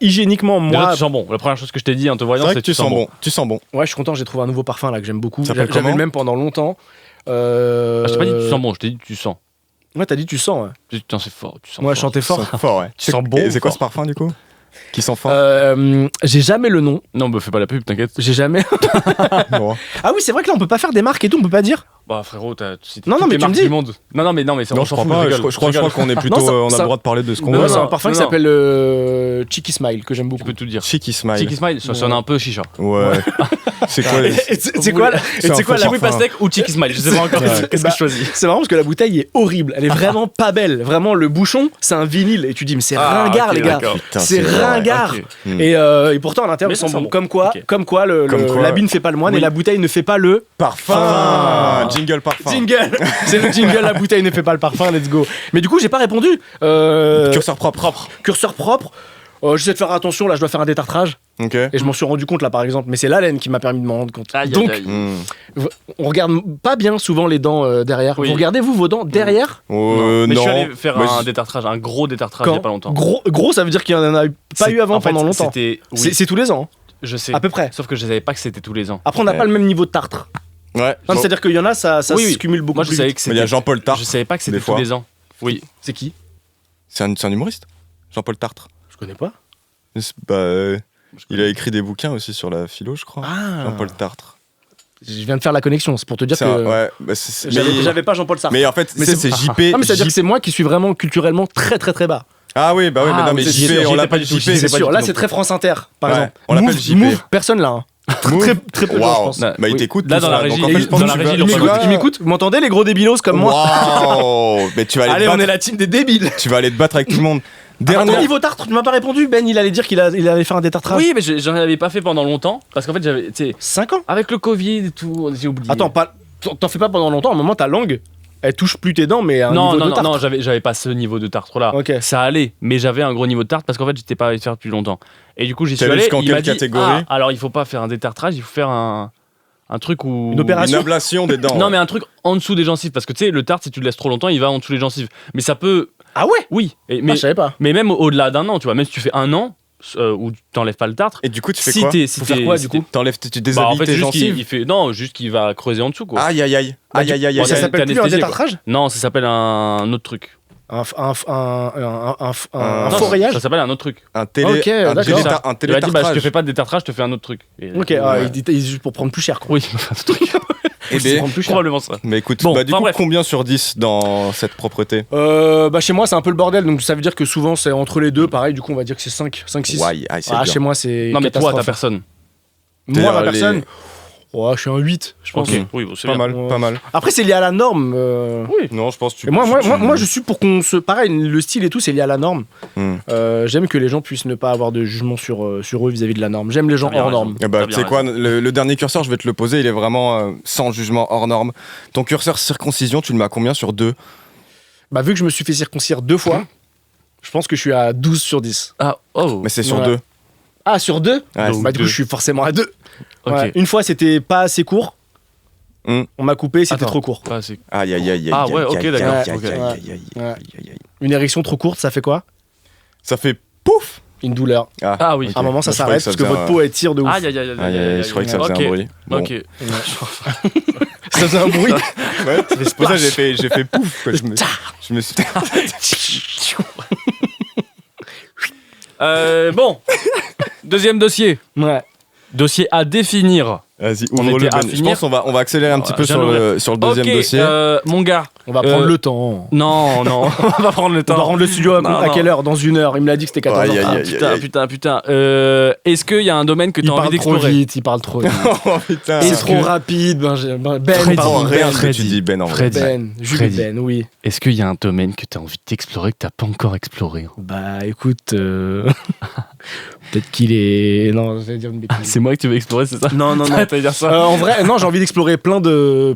Hygiéniquement, Déjà, moi, tu sens bon. La première chose que je t'ai dit en te C'est voyant, vrai c'est que tu sens bon. Tu sens bon. ouais, je suis content, j'ai trouvé un nouveau parfum là que j'aime beaucoup. Ça s'appelle J'avais comment le même pendant longtemps. Ah, je t'ai pas dit tu sens bon, je t'ai dit tu sens. Ouais, t'as dit tu sens, ouais. Putain, c'est fort. Tu sens Moi, fort. je chantais Tu fort. sens fort, ouais. Tu sens bon Et ou c'est quoi fort ce parfum du coup? Qui sent fort? J'ai jamais le nom. Non, bah fais pas la pub, t'inquiète. J'ai jamais. Bon. Ah oui, c'est vrai que là, on peut pas faire des marques et tout, on peut pas dire. Bah frérot, t'as cité Non, non, toutes mais les tu me marques dis. du monde. Non, mais Non, on je s'en crois fout, pas. je Je rigole, crois qu'on est plutôt. Non, ça- On a ça- le droit de parler de ce qu'on Non, veut. C'est non, un parfum non, qui non. s'appelle Cheeky Smile que j'aime Je beaucoup. peux tout dire. Cheeky Smile. Cheeky Smile, ça sonne un peu chicha. Ouais. C'est quoi les- C'est quoi, C'est un c'est quoi faux la Louis parfum. Pastèque ou Cheeky Smile, je sais pas encore Ouais. qu'est-ce que je choisis. C'est marrant parce que la bouteille est horrible. Elle est vraiment pas belle. Vraiment, le bouchon, c'est un vinyle. Et tu dis, mais c'est ringard, ok, les gars. d'accord. Putain, C'est vrai. ringard. Ok. Hmm. Et pourtant, à l'intérieur, Mais ils sont ça sent bons. bon. Comme quoi, Ok. comme quoi, Comme quoi. l'habit ne fait pas le moine Oui. et la bouteille ne fait pas le Parfum. Jingle parfum. jingle. C'est le jingle, la bouteille ne fait pas le parfum, let's go. Mais du coup, j'ai pas répondu. Curseur propre. Curseur propre. J'essaie de faire attention, là, je dois faire un détartrage. Ok. Et je m'en suis rendu compte, là, par exemple. Mais c'est l'haleine qui m'a permis de m'en rendre compte. Aïe, Donc, aïe, aïe. Hmm. on regarde pas bien souvent les dents derrière. Oui. Vous regardez, vous, vos dents derrière Non. Mais je suis non. allé faire Mais un je- détartrage, un gros détartrage il y a pas longtemps. Gros, ça veut dire qu'il y en a pas eu avant En fait, pendant longtemps. C'était. Oui, C'est tous les ans, je sais. à peu près. Sauf que je savais pas que c'était tous les ans. Après, on n'a Ouais. pas le même niveau de tartre. Ouais. Non, c'est-à-dire qu'il y en a, ça Oui, se oui. cumule beaucoup Moi, je plus savais vite. que Mais il y a c'était. Jean-Paul Tartre. Je savais pas que c'était des tous fois. les ans. Oui. C'est qui C'est un humoriste. Jean-Paul Tartre. Je connais pas. Bah, il a écrit des bouquins aussi sur la philo, je crois. Ah, Jean-Paul Tartre. je viens de faire la connexion, c'est pour te dire C'est que ouais. Bah, j'avais pas Jean-Paul Sartre. Mais en fait, Mais c'est c'est- JP. Non, mais c'est-à-dire que c'est moi qui suis vraiment culturellement très très très bas. Ah oui, bah oui, mais Ah, non, mais oui, j'y JP, étais on pas l'appelle du tout, JP. j'y C'est étais pas sûr, du là tout c'est non très France Inter, par Ouais, exemple. on l'appelle Move, JP. Move, personne là. Hein. Très, très peu de gens, je pense. Non, Bah, il oui. t'écoute. Là, tout dans ça. la Donc, régie, en fait, je pense dans que la tu régie, vas- ils l'ont tu pas vas- Tu m'écoutes Vous m'entendez les gros débilos comme moi Waouh. Mais tu vas aller Allez, te on est battre. la team des débiles. Tu vas aller te battre avec tout le monde. Dernier Dernière. niveau tartre, tu m'as pas répondu. Ben, il allait dire qu'il allait faire un détartrage. Oui, mais j'en avais pas fait pendant longtemps. Parce qu'en fait, j'avais. Tu sais, 5 ans. avec le Covid et tout, j'ai oublié. Attends, t'en fais pas pendant longtemps. À un moment, ta langue, elle touche plus tes dents, mais à un Non, niveau non, de non, tartre. non, j'avais pas ce niveau de tartre là. Ok. Ça allait, mais j'avais un gros niveau de tartre parce qu'en fait, j'étais pas allé faire depuis longtemps. Et du coup, j'y suis T'allais allé. jusqu'en Il m'a quelle dit, catégorie alors il faut pas faire un détartrage, il faut faire un truc où. Une opération. Une ablation des dents. Non, ouais. mais un truc en dessous des gencives parce que tu sais, le tartre, si tu le laisses trop longtemps, il va en dessous des gencives. Mais ça peut. Ah ouais. Oui, Mais je savais pas. mais même au-delà d'un an, tu vois, même si tu fais un an où tu t'enlèves pas le tartre. Et du coup, tu fais Si quoi? t'es. Faut faire quoi, du coup T'enlèves, tu Bah, en déshabilles fait, tes juste qu'il gencives. il fait. Non, juste qu'il va creuser en dessous quoi. Aïe aïe aïe. Aïe aïe aïe Bon, aïe. ça Ça s'appelle s'appelle plus un anesthésié, quoi. détartrage Non, ça s'appelle un autre truc. Un Non, forayage. Ça s'appelle un autre truc. Un Ok, d'accord. Il un m'a dit, bah, je te télétartrage. fais pas de détartrage, je te fais un autre truc. Et- Ok, Ouais. il dit juste pour prendre plus cher, quoi. Oui, un autre truc. Eh C'est ben, prendre plus cher. Probablement ça. mais écoute, Bon, bah du enfin, coup, bref. combien sur 10 dans cette propreté? Bah chez moi c'est un peu le bordel, donc ça veut dire que souvent c'est entre les deux, pareil, du coup on va dire que c'est 5, 6. Ouais, c'est Ah, bien. chez moi c'est. Non, mais toi, ta catastrophe. personne. Moi, ma les- personne, ouais, je suis un 8, je pense. Ok, oui, bon, c'est Pas bien. mal, Ouais. pas mal. Après, c'est lié à la norme. Oui. Non, je pense que tu. Et moi, tu- moi, je suis pour qu'on se. Pareil, le style et tout, c'est lié à la norme. Hmm. J'aime que les gens puissent ne pas avoir de jugement sur eux vis-à-vis de la norme. J'aime les gens T'as bien hors raison. norme. Eh bah, T'as tu bien sais quoi, le dernier curseur, je vais te le poser, il est vraiment sans jugement, hors norme. Ton curseur circoncision, tu le mets à combien sur 2? Bah, vu que je me suis fait circoncire 2 fois, je pense que je suis à 12 sur 10. Ah, oh. Mais c'est sur Ouais. 2. Ah, sur 2 Ouais, Donc, Bah, du coup, deux. je suis forcément à 2. Ok. Ouais. Une fois, c'était pas assez court. Hmm. On m'a coupé, c'était Attends. trop court. Pas assez. Aïe aïe aïe aïe. Ah ouais, aïe, ok, aïe, d'accord, aïe, ok. aïe, aïe, aïe, Ouais. aïe, aïe, aïe. Une érection trop courte, ça fait quoi? Ça fait pouf. Une douleur. Ah oui. ok. À un moment, ça Moi, je croyais s'arrête ça parce que faisait votre un- peau, elle tire de ouf. Aïe, aïe, aïe, aïe, Aïe, aïe, aïe, je croyais que ça faisait Ok. un bruit. Bon. Ok. Ça faisait un bruit. Ouais, c'est pour ça que j'ai fait pouf. Quoi. Je me suis. Bon. Deuxième dossier. Ouais. Dossier à définir. Vas-y, On ouvre-le. était à Ben. Je finir. pense qu'on va accélérer un petit peu sur le deuxième Ok, dossier. mon gars. On va prendre le temps. Non, non, on va prendre le On temps. va rendre le studio à Non, quelle heure? Dans 1 heure. Il me l'a dit que c'était 14h30. Aïe, aïe, Ah, aïe. putain, putain, putain. Est-ce qu'il y a un domaine que tu Il as envie parle trop d'explorer? vite, il parle trop vite. Oh putain. C'est Est-ce trop que- rapide. Ben, Je Freddy, comprends rien à ce que Freddy, tu dis, Ben, en vrai. Freddy. Ben, Jules Freddy. Ben, oui. Est-ce qu'il y a un domaine que tu as envie d'explorer que tu n'as pas encore exploré? Bah écoute, peut-être qu'il est. Non, j'allais dire une bêtise. C'est moi que tu veux explorer, c'est ça? Non, non, non. T'allais dire ça? En vrai, non, j'ai envie d'explorer plein de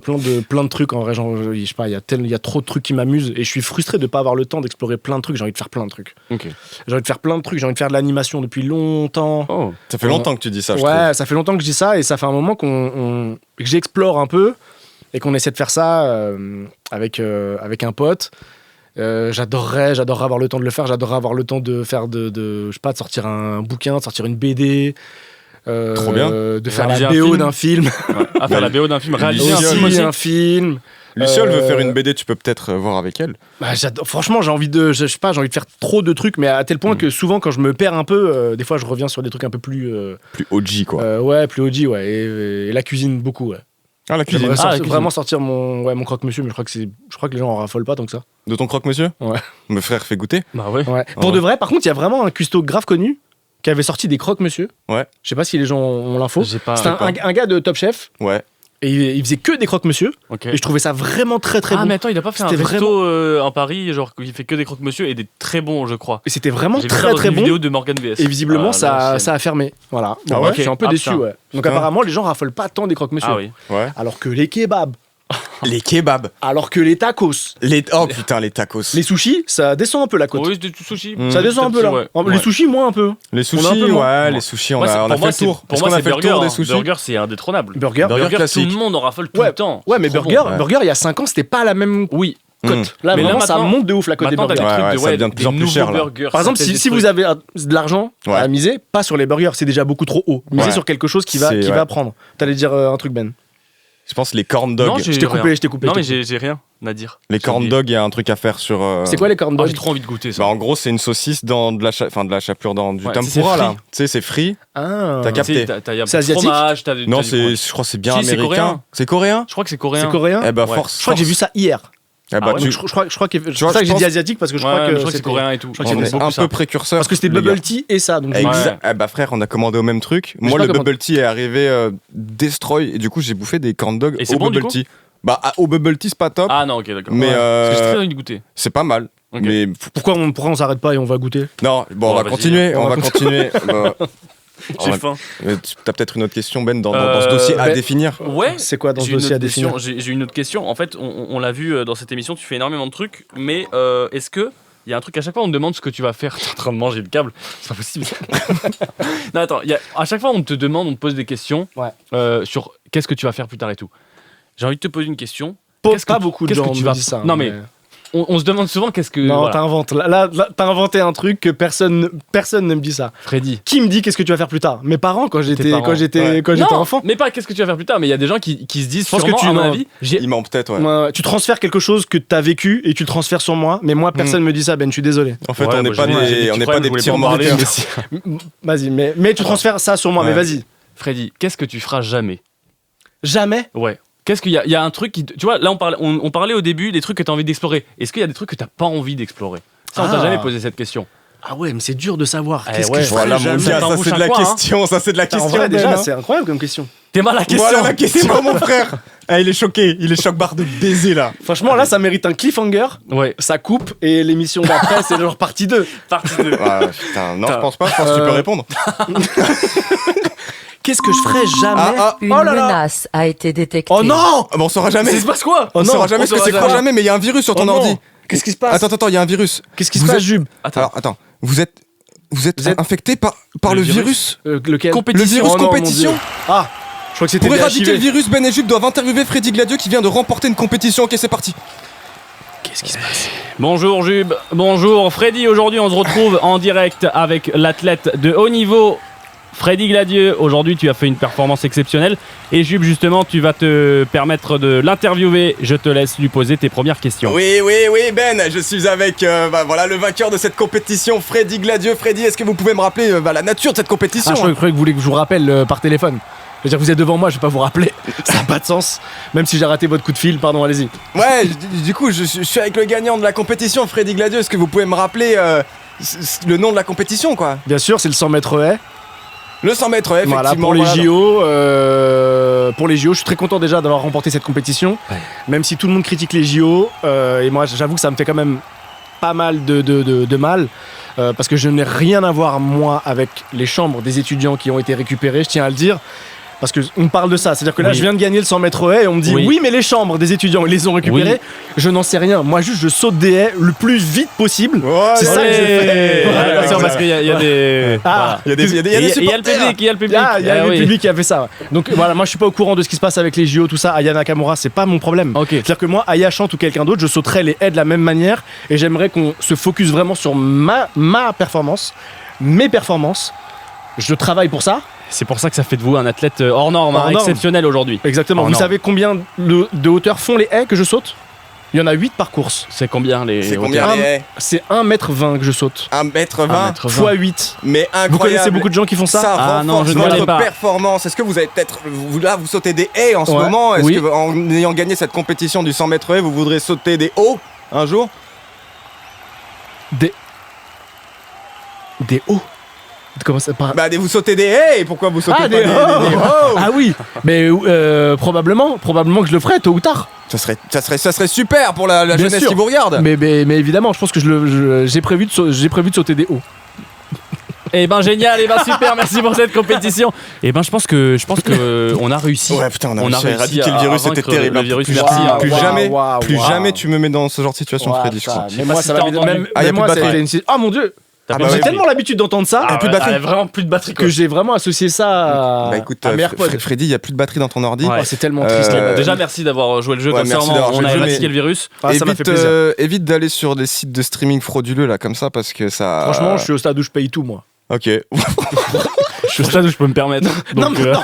trucs. En vrai, genre, je sais pas, il y a trop de trucs qui m'amusent et je suis frustré de pas avoir le temps d'explorer plein de trucs. J'ai envie de faire plein de trucs. Ok. J'ai envie de faire plein de trucs. J'ai envie de faire de l'animation depuis longtemps. Oh. Ça fait longtemps que tu dis ça, je trouve. Ouais, ça fait longtemps que je dis ça et ça fait un moment que j'explore un peu et qu'on essaie de faire ça avec un pote. J'adorerais avoir le temps de le faire. J'adorerais avoir le temps de faire je sais pas, de sortir un bouquin, de sortir une BD. Trop bien. De faire la Réaliser un BO film. d'un film. À faire la BO d'un film, réaliser un Luciole. film aussi. un film. Luciole veut faire une BD, tu peux peut-être voir avec elle. Bah, franchement, j'ai envie de faire trop de trucs, mais à tel point que souvent, quand je me perds un peu, des fois, je reviens sur des trucs un peu plus. Plus OG, quoi. Ouais, plus OG, ouais. Et la cuisine, beaucoup, ouais. Ah, la cuisine. J'aimerais la cuisine. vraiment sortir mon croque-monsieur, mais je crois que les gens en raffolent pas tant que ça. De ton croque-monsieur? Ouais. Mes frères fait goûter. Bah ouais. Ouais. Pour de vrai, par contre, il y a vraiment un cuistot grave connu qui avait sorti des croque-monsieur. Ouais. Je sais pas si les gens ont l'info. J'ai pas. C'était un gars de Top Chef Ouais. et il faisait que des croque-monsieur. Ok. Et je trouvais ça vraiment très très Ah, bon. mais attends, il a pas fait un C'était resto en Paris, genre il fait que des croque-monsieur et des très bons, je crois. Et c'était vraiment J'ai vu ça très dans très une bon. vidéo de Morgan VS. Et visiblement, ça l'ancienne. a fermé. Voilà. Ah Bon, ouais je suis un peu Ah, déçu, putain. ouais. Donc Putain. apparemment, les gens raffolent pas tant des croque-monsieur. Ah oui. Ouais. Alors que les kebabs, Les kebabs. alors que les tacos, Oh putain, les tacos. les sushis, ça descend un peu la côte. Oui, du sushi. Mm. Ça descend un peu là. Ouais. Les Ouais. sushis, moins un peu. Les On a un sushis, peu moins. ouais, les sushis, on Moi, c'est- a pour fait moi, le c'est- tour. Pour Est-ce moi, qu'on a c'est fait le burger. tour des hein. sushis? Burger, c'est indétrônable. Burger. Burger Burger, tout classique. le monde en raffole tout Ouais. le temps. Ouais, mais C'est trop burger, bon. Ouais. burger, il y a 5 ans, c'était pas la même cote. Mm. Là, Mais là, vraiment, ça maintenant- monte de ouf la cote des Maintenant, t'as burgers. des Ouais, trucs ouais, ça devient de des plus en plus nouveaux cher, là. burgers, Par exemple, ça fait si des vous trucs. avez de l'argent Ouais. à miser, pas sur les burgers, c'est déjà beaucoup trop haut. Misez Ouais. sur quelque chose qui C'est- va ouais. prendre. T'allais dire un truc, Ben. Je pense les corn dogs. Non, j'ai Je t'ai rien. coupé. Non, mais j'ai rien à dire. Les corn J'ai dogs, il y a un truc à faire sur. C'est quoi les corn Oh, dogs? j'ai trop envie de goûter ça. Bah, en gros, c'est une saucisse dans de la chapelure dans du Ouais, tempura c'est là. frit. Tu sais, c'est frit. Ah. T'as Tu sais, capté. t'as- y a C'est du asiatique fromage, Non, t'as du- je crois que c'est bien Si, c'est américain. coréen. C'est coréen? Je crois que c'est coréen. C'est coréen? Eh bah, Ouais. force. Je crois que j'ai vu ça hier. Eh bah, Ah ouais, tu- Je crois que c'est vois, pour ça je que j'ai pense- dit asiatique parce que je Ouais, crois mais que je crois que c'est c'était- coréen et tout. je crois que on c'est est beaucoup un ça. peu précurseur. Parce que c'était les gars. bubble tea et ça. Donc je- Exact. Ouais. Eh bah frère, on a commandé au même truc. Mais Moi, je sais le pas bubble tea est arrivé destroy et du coup, j'ai bouffé des corn dogs Et c'est au bon, du bubble coup tea. Bah, au bubble tea, c'est pas top, Ah non, ok, d'accord. mais Parce que j'ai très euh, envie de goûter. c'est pas mal. Ok. Mais Pourquoi on s'arrête pas et on va goûter? non, bon, on Bon, va vas-y, continuer. on On va va continuer. Bah, J'ai ouais. faim. T'as peut-être une autre question, Ben, dans ce dossier à Ben- définir. Ouais. C'est quoi dans ce J'ai une dossier à autre définir? question. J'ai une autre question. En fait, on l'a vu dans cette émission, tu fais énormément de trucs, mais est-ce que il y a un truc à chaque fois on te demande ce que tu vas faire. T'es en train de manger le câble, c'est pas possible. Non attends, à chaque fois on te demande, on te pose des questions Ouais. sur qu'est-ce que tu vas faire plus tard et tout. J'ai envie de te poser une question. Pas Qu'est-ce que pas tu- beaucoup de qu'est-ce gens que tu me vas- disent ça. Non, mais On se demande souvent qu'est-ce que Non, voilà. t'inventes. Là, t'as inventé un truc que personne ne me dit ça. Freddy. Qui me dit qu'est-ce que tu vas faire plus tard? Mes parents quand j'étais parents, ouais. enfant. Mais pas qu'est-ce que tu vas faire plus tard, mais il y a des gens qui se disent Je pense sûrement que tu à mon m'en- avis, j'ai Il ment peut-être, ouais. Moi, tu transfères quelque chose que t'as vécu et tu le transfères sur moi. Mais moi, personne me dit ça, Ben. Je suis désolé. En fait, Ouais, on n'est moi, pas j'ai des des, on petits n'est pas problèmes, des je voulais petits pas en parler, remonteurs. mais Vas-y, mais tu transfères ça sur moi. Ouais. Mais vas-y. Freddy, qu'est-ce que tu feras jamais? Jamais. Ouais. Qu'est-ce qu'il y a un truc qui. Tu vois, là, on parlait au début des trucs que tu as envie d'explorer. Est-ce qu'il y a des trucs que tu pas envie d'explorer? Ça, on t'a Ah. jamais posé cette question. Ah ouais, mais c'est dur de savoir. Eh Qu'est-ce ouais, que je ferais Voilà, mon jamais. gars, ça t'embouche c'est de un la coin, hein. question. Ça c'est de la En question. vrai, Ben, déjà, hein. c'est incroyable comme question. T'es mal à la question. Voilà la question, mon frère. Ah, il est choqué. Il est choc-barre de baiser là. Franchement, là, ça mérite un cliffhanger. Ouais, Ça coupe et l'émission d'après, c'est genre partie 2. partie 2. Ah, putain, non, je Putain. pense pas. Je pense que tu peux répondre. Qu'est-ce que je ferais jamais? Une Oh là là. menace a été détectée. Oh non! Ah, bon, on saura jamais. Il se passe quoi? On non, saura jamais on ce que saura c'est. Crois jamais. jamais, mais il y a un virus sur ton Oh non. ordi. Qu'est-ce qui se passe? Attends, il y a un virus. Qu'est-ce qui se Vous passe, êtes- Jube? Attends. Attends. Vous êtes infecté par Le le virus. virus. Lequel? Le virus Oh non, mon compétition. Dieu. Ah! Je crois que c'était Pour éradiquer le BHIV. virus, Ben et Jules doivent interviewer Freddy Gladieux qui vient de remporter une compétition. Ok, c'est parti. Qu'est-ce qui se passe? Bonjour Jube, bonjour Freddy. Aujourd'hui, on se retrouve en direct avec l'athlète de haut niveau, Freddy Gladieux. Aujourd'hui, tu as fait une performance exceptionnelle. Et Jube, justement, tu vas te permettre de l'interviewer. Je te laisse lui poser tes premières questions. Oui, Ben, je suis avec voilà, le vainqueur de cette compétition, Freddy Gladieux. Freddy, est-ce que vous pouvez me rappeler la nature de cette compétition Ah, je croyais que vous voulez que je vous rappelle par téléphone. Je veux dire, vous êtes devant moi, je vais pas vous rappeler. Ça n'a pas de sens. Même si j'ai raté votre coup de fil, pardon, allez-y. Ouais, du coup, je suis avec le gagnant de la compétition, Freddy Gladieux. Est-ce que vous pouvez me rappeler le nom de la compétition, quoi? Bien sûr, c'est le 100 mètres haies. Le 100 mètres, ouais, effectivement. Voilà, pour les voilà. JO. Pour les JO, je suis très content déjà d'avoir remporté cette compétition. Ouais. Même si tout le monde critique les JO. Et moi, j'avoue que ça me fait quand même pas mal de mal. Parce que je n'ai rien à voir, moi, avec les chambres des étudiants qui ont été récupérés, je tiens à le dire. Parce qu'on parle de ça, c'est-à-dire que là Oui. je viens de gagner le 100 mètres haies et on me dit Oui. oui mais les chambres des étudiants ils les ont récupérées, je n'en sais rien, moi juste je saute des haies le plus vite possible. C'est ça que j'ai fait. Voilà, Voilà. parce qu'il y a des. Ah, Il y a des Il y a le supporters. public, il y a le public. Ah, il y a Ah le oui. public qui a fait ça. Ouais. Donc voilà, moi je suis pas au courant de ce qui se passe avec les JO, tout ça. Aya Nakamura, c'est pas mon problème. Ok. C'est-à-dire que moi, Aya chante ou quelqu'un d'autre, je sauterais les haies de la même manière et j'aimerais qu'on se focus vraiment sur ma performance, mes performances. Je travaille pour ça. C'est pour ça que ça fait de vous un athlète hors norme, Hors norme. exceptionnel aujourd'hui. Exactement. Oh Vous non. savez combien de hauteur font les haies que je saute? Il y en a 8 par course. C'est combien les. C'est hauteurs combien les haies C'est 1m20 que je saute. 1m20 1m20. Fois 8. Mais incroyable. Vous connaissez beaucoup de gens qui font ça? Ah non, renforce je ne connais votre pas. performance. Est-ce que vous avez peut-être vous sautez des haies en ce Ouais. moment? Est-ce Oui. que en ayant gagné cette compétition du 100 mètres haies, vous voudrez sauter des hauts un jour? Des hauts. Comment ça par... Bah vous sautez des haies. Et pourquoi vous sautez Ah, pas des hauts. des hauts? Ah oui, mais probablement que je le ferai tôt ou tard. Ça serait super pour la Bien jeunesse sûr. qui vous regarde. Mais évidemment, je pense que j'ai prévu de sauter des hauts. Eh ben génial, eh ben super, merci pour cette compétition. Eh ben je pense que on a réussi. Ouais putain, on a On a réussi à réussi éradiquer le à virus, c'était vaincre terrible. le virus, Plus- merci, hein. Plus Waouh, jamais, waouh, plus waouh. jamais tu me mets dans ce genre de situation, Freddy. Je crois. Mais moi, ça si va t'as entendu. même Ah, y a mais moi, plus de ça a batterie. été une... Oh mon dieu. T'as bah pas ouais, J'ai compris. tellement l'habitude d'entendre ça plus de batterie. Vraiment plus de batterie. que j'ai vraiment associé ça à, Bah écoute, à mes AirPods. Freddy, il y a plus de batterie dans ton ordi. Ouais. Oh, c'est tellement triste. Euh, Déjà merci d'avoir joué le jeu Ouais, comme ça, merci on d'avoir joué a le jeu, éradiqué mais- le virus. Ah, ça m'a fait plaisir. Évite d'aller sur des sites de streaming frauduleux là comme ça parce que ça. Franchement, je suis au stade où je paye tout, moi. Ok. Je suis au stade où je peux me permettre. Non, Donc, mais, non,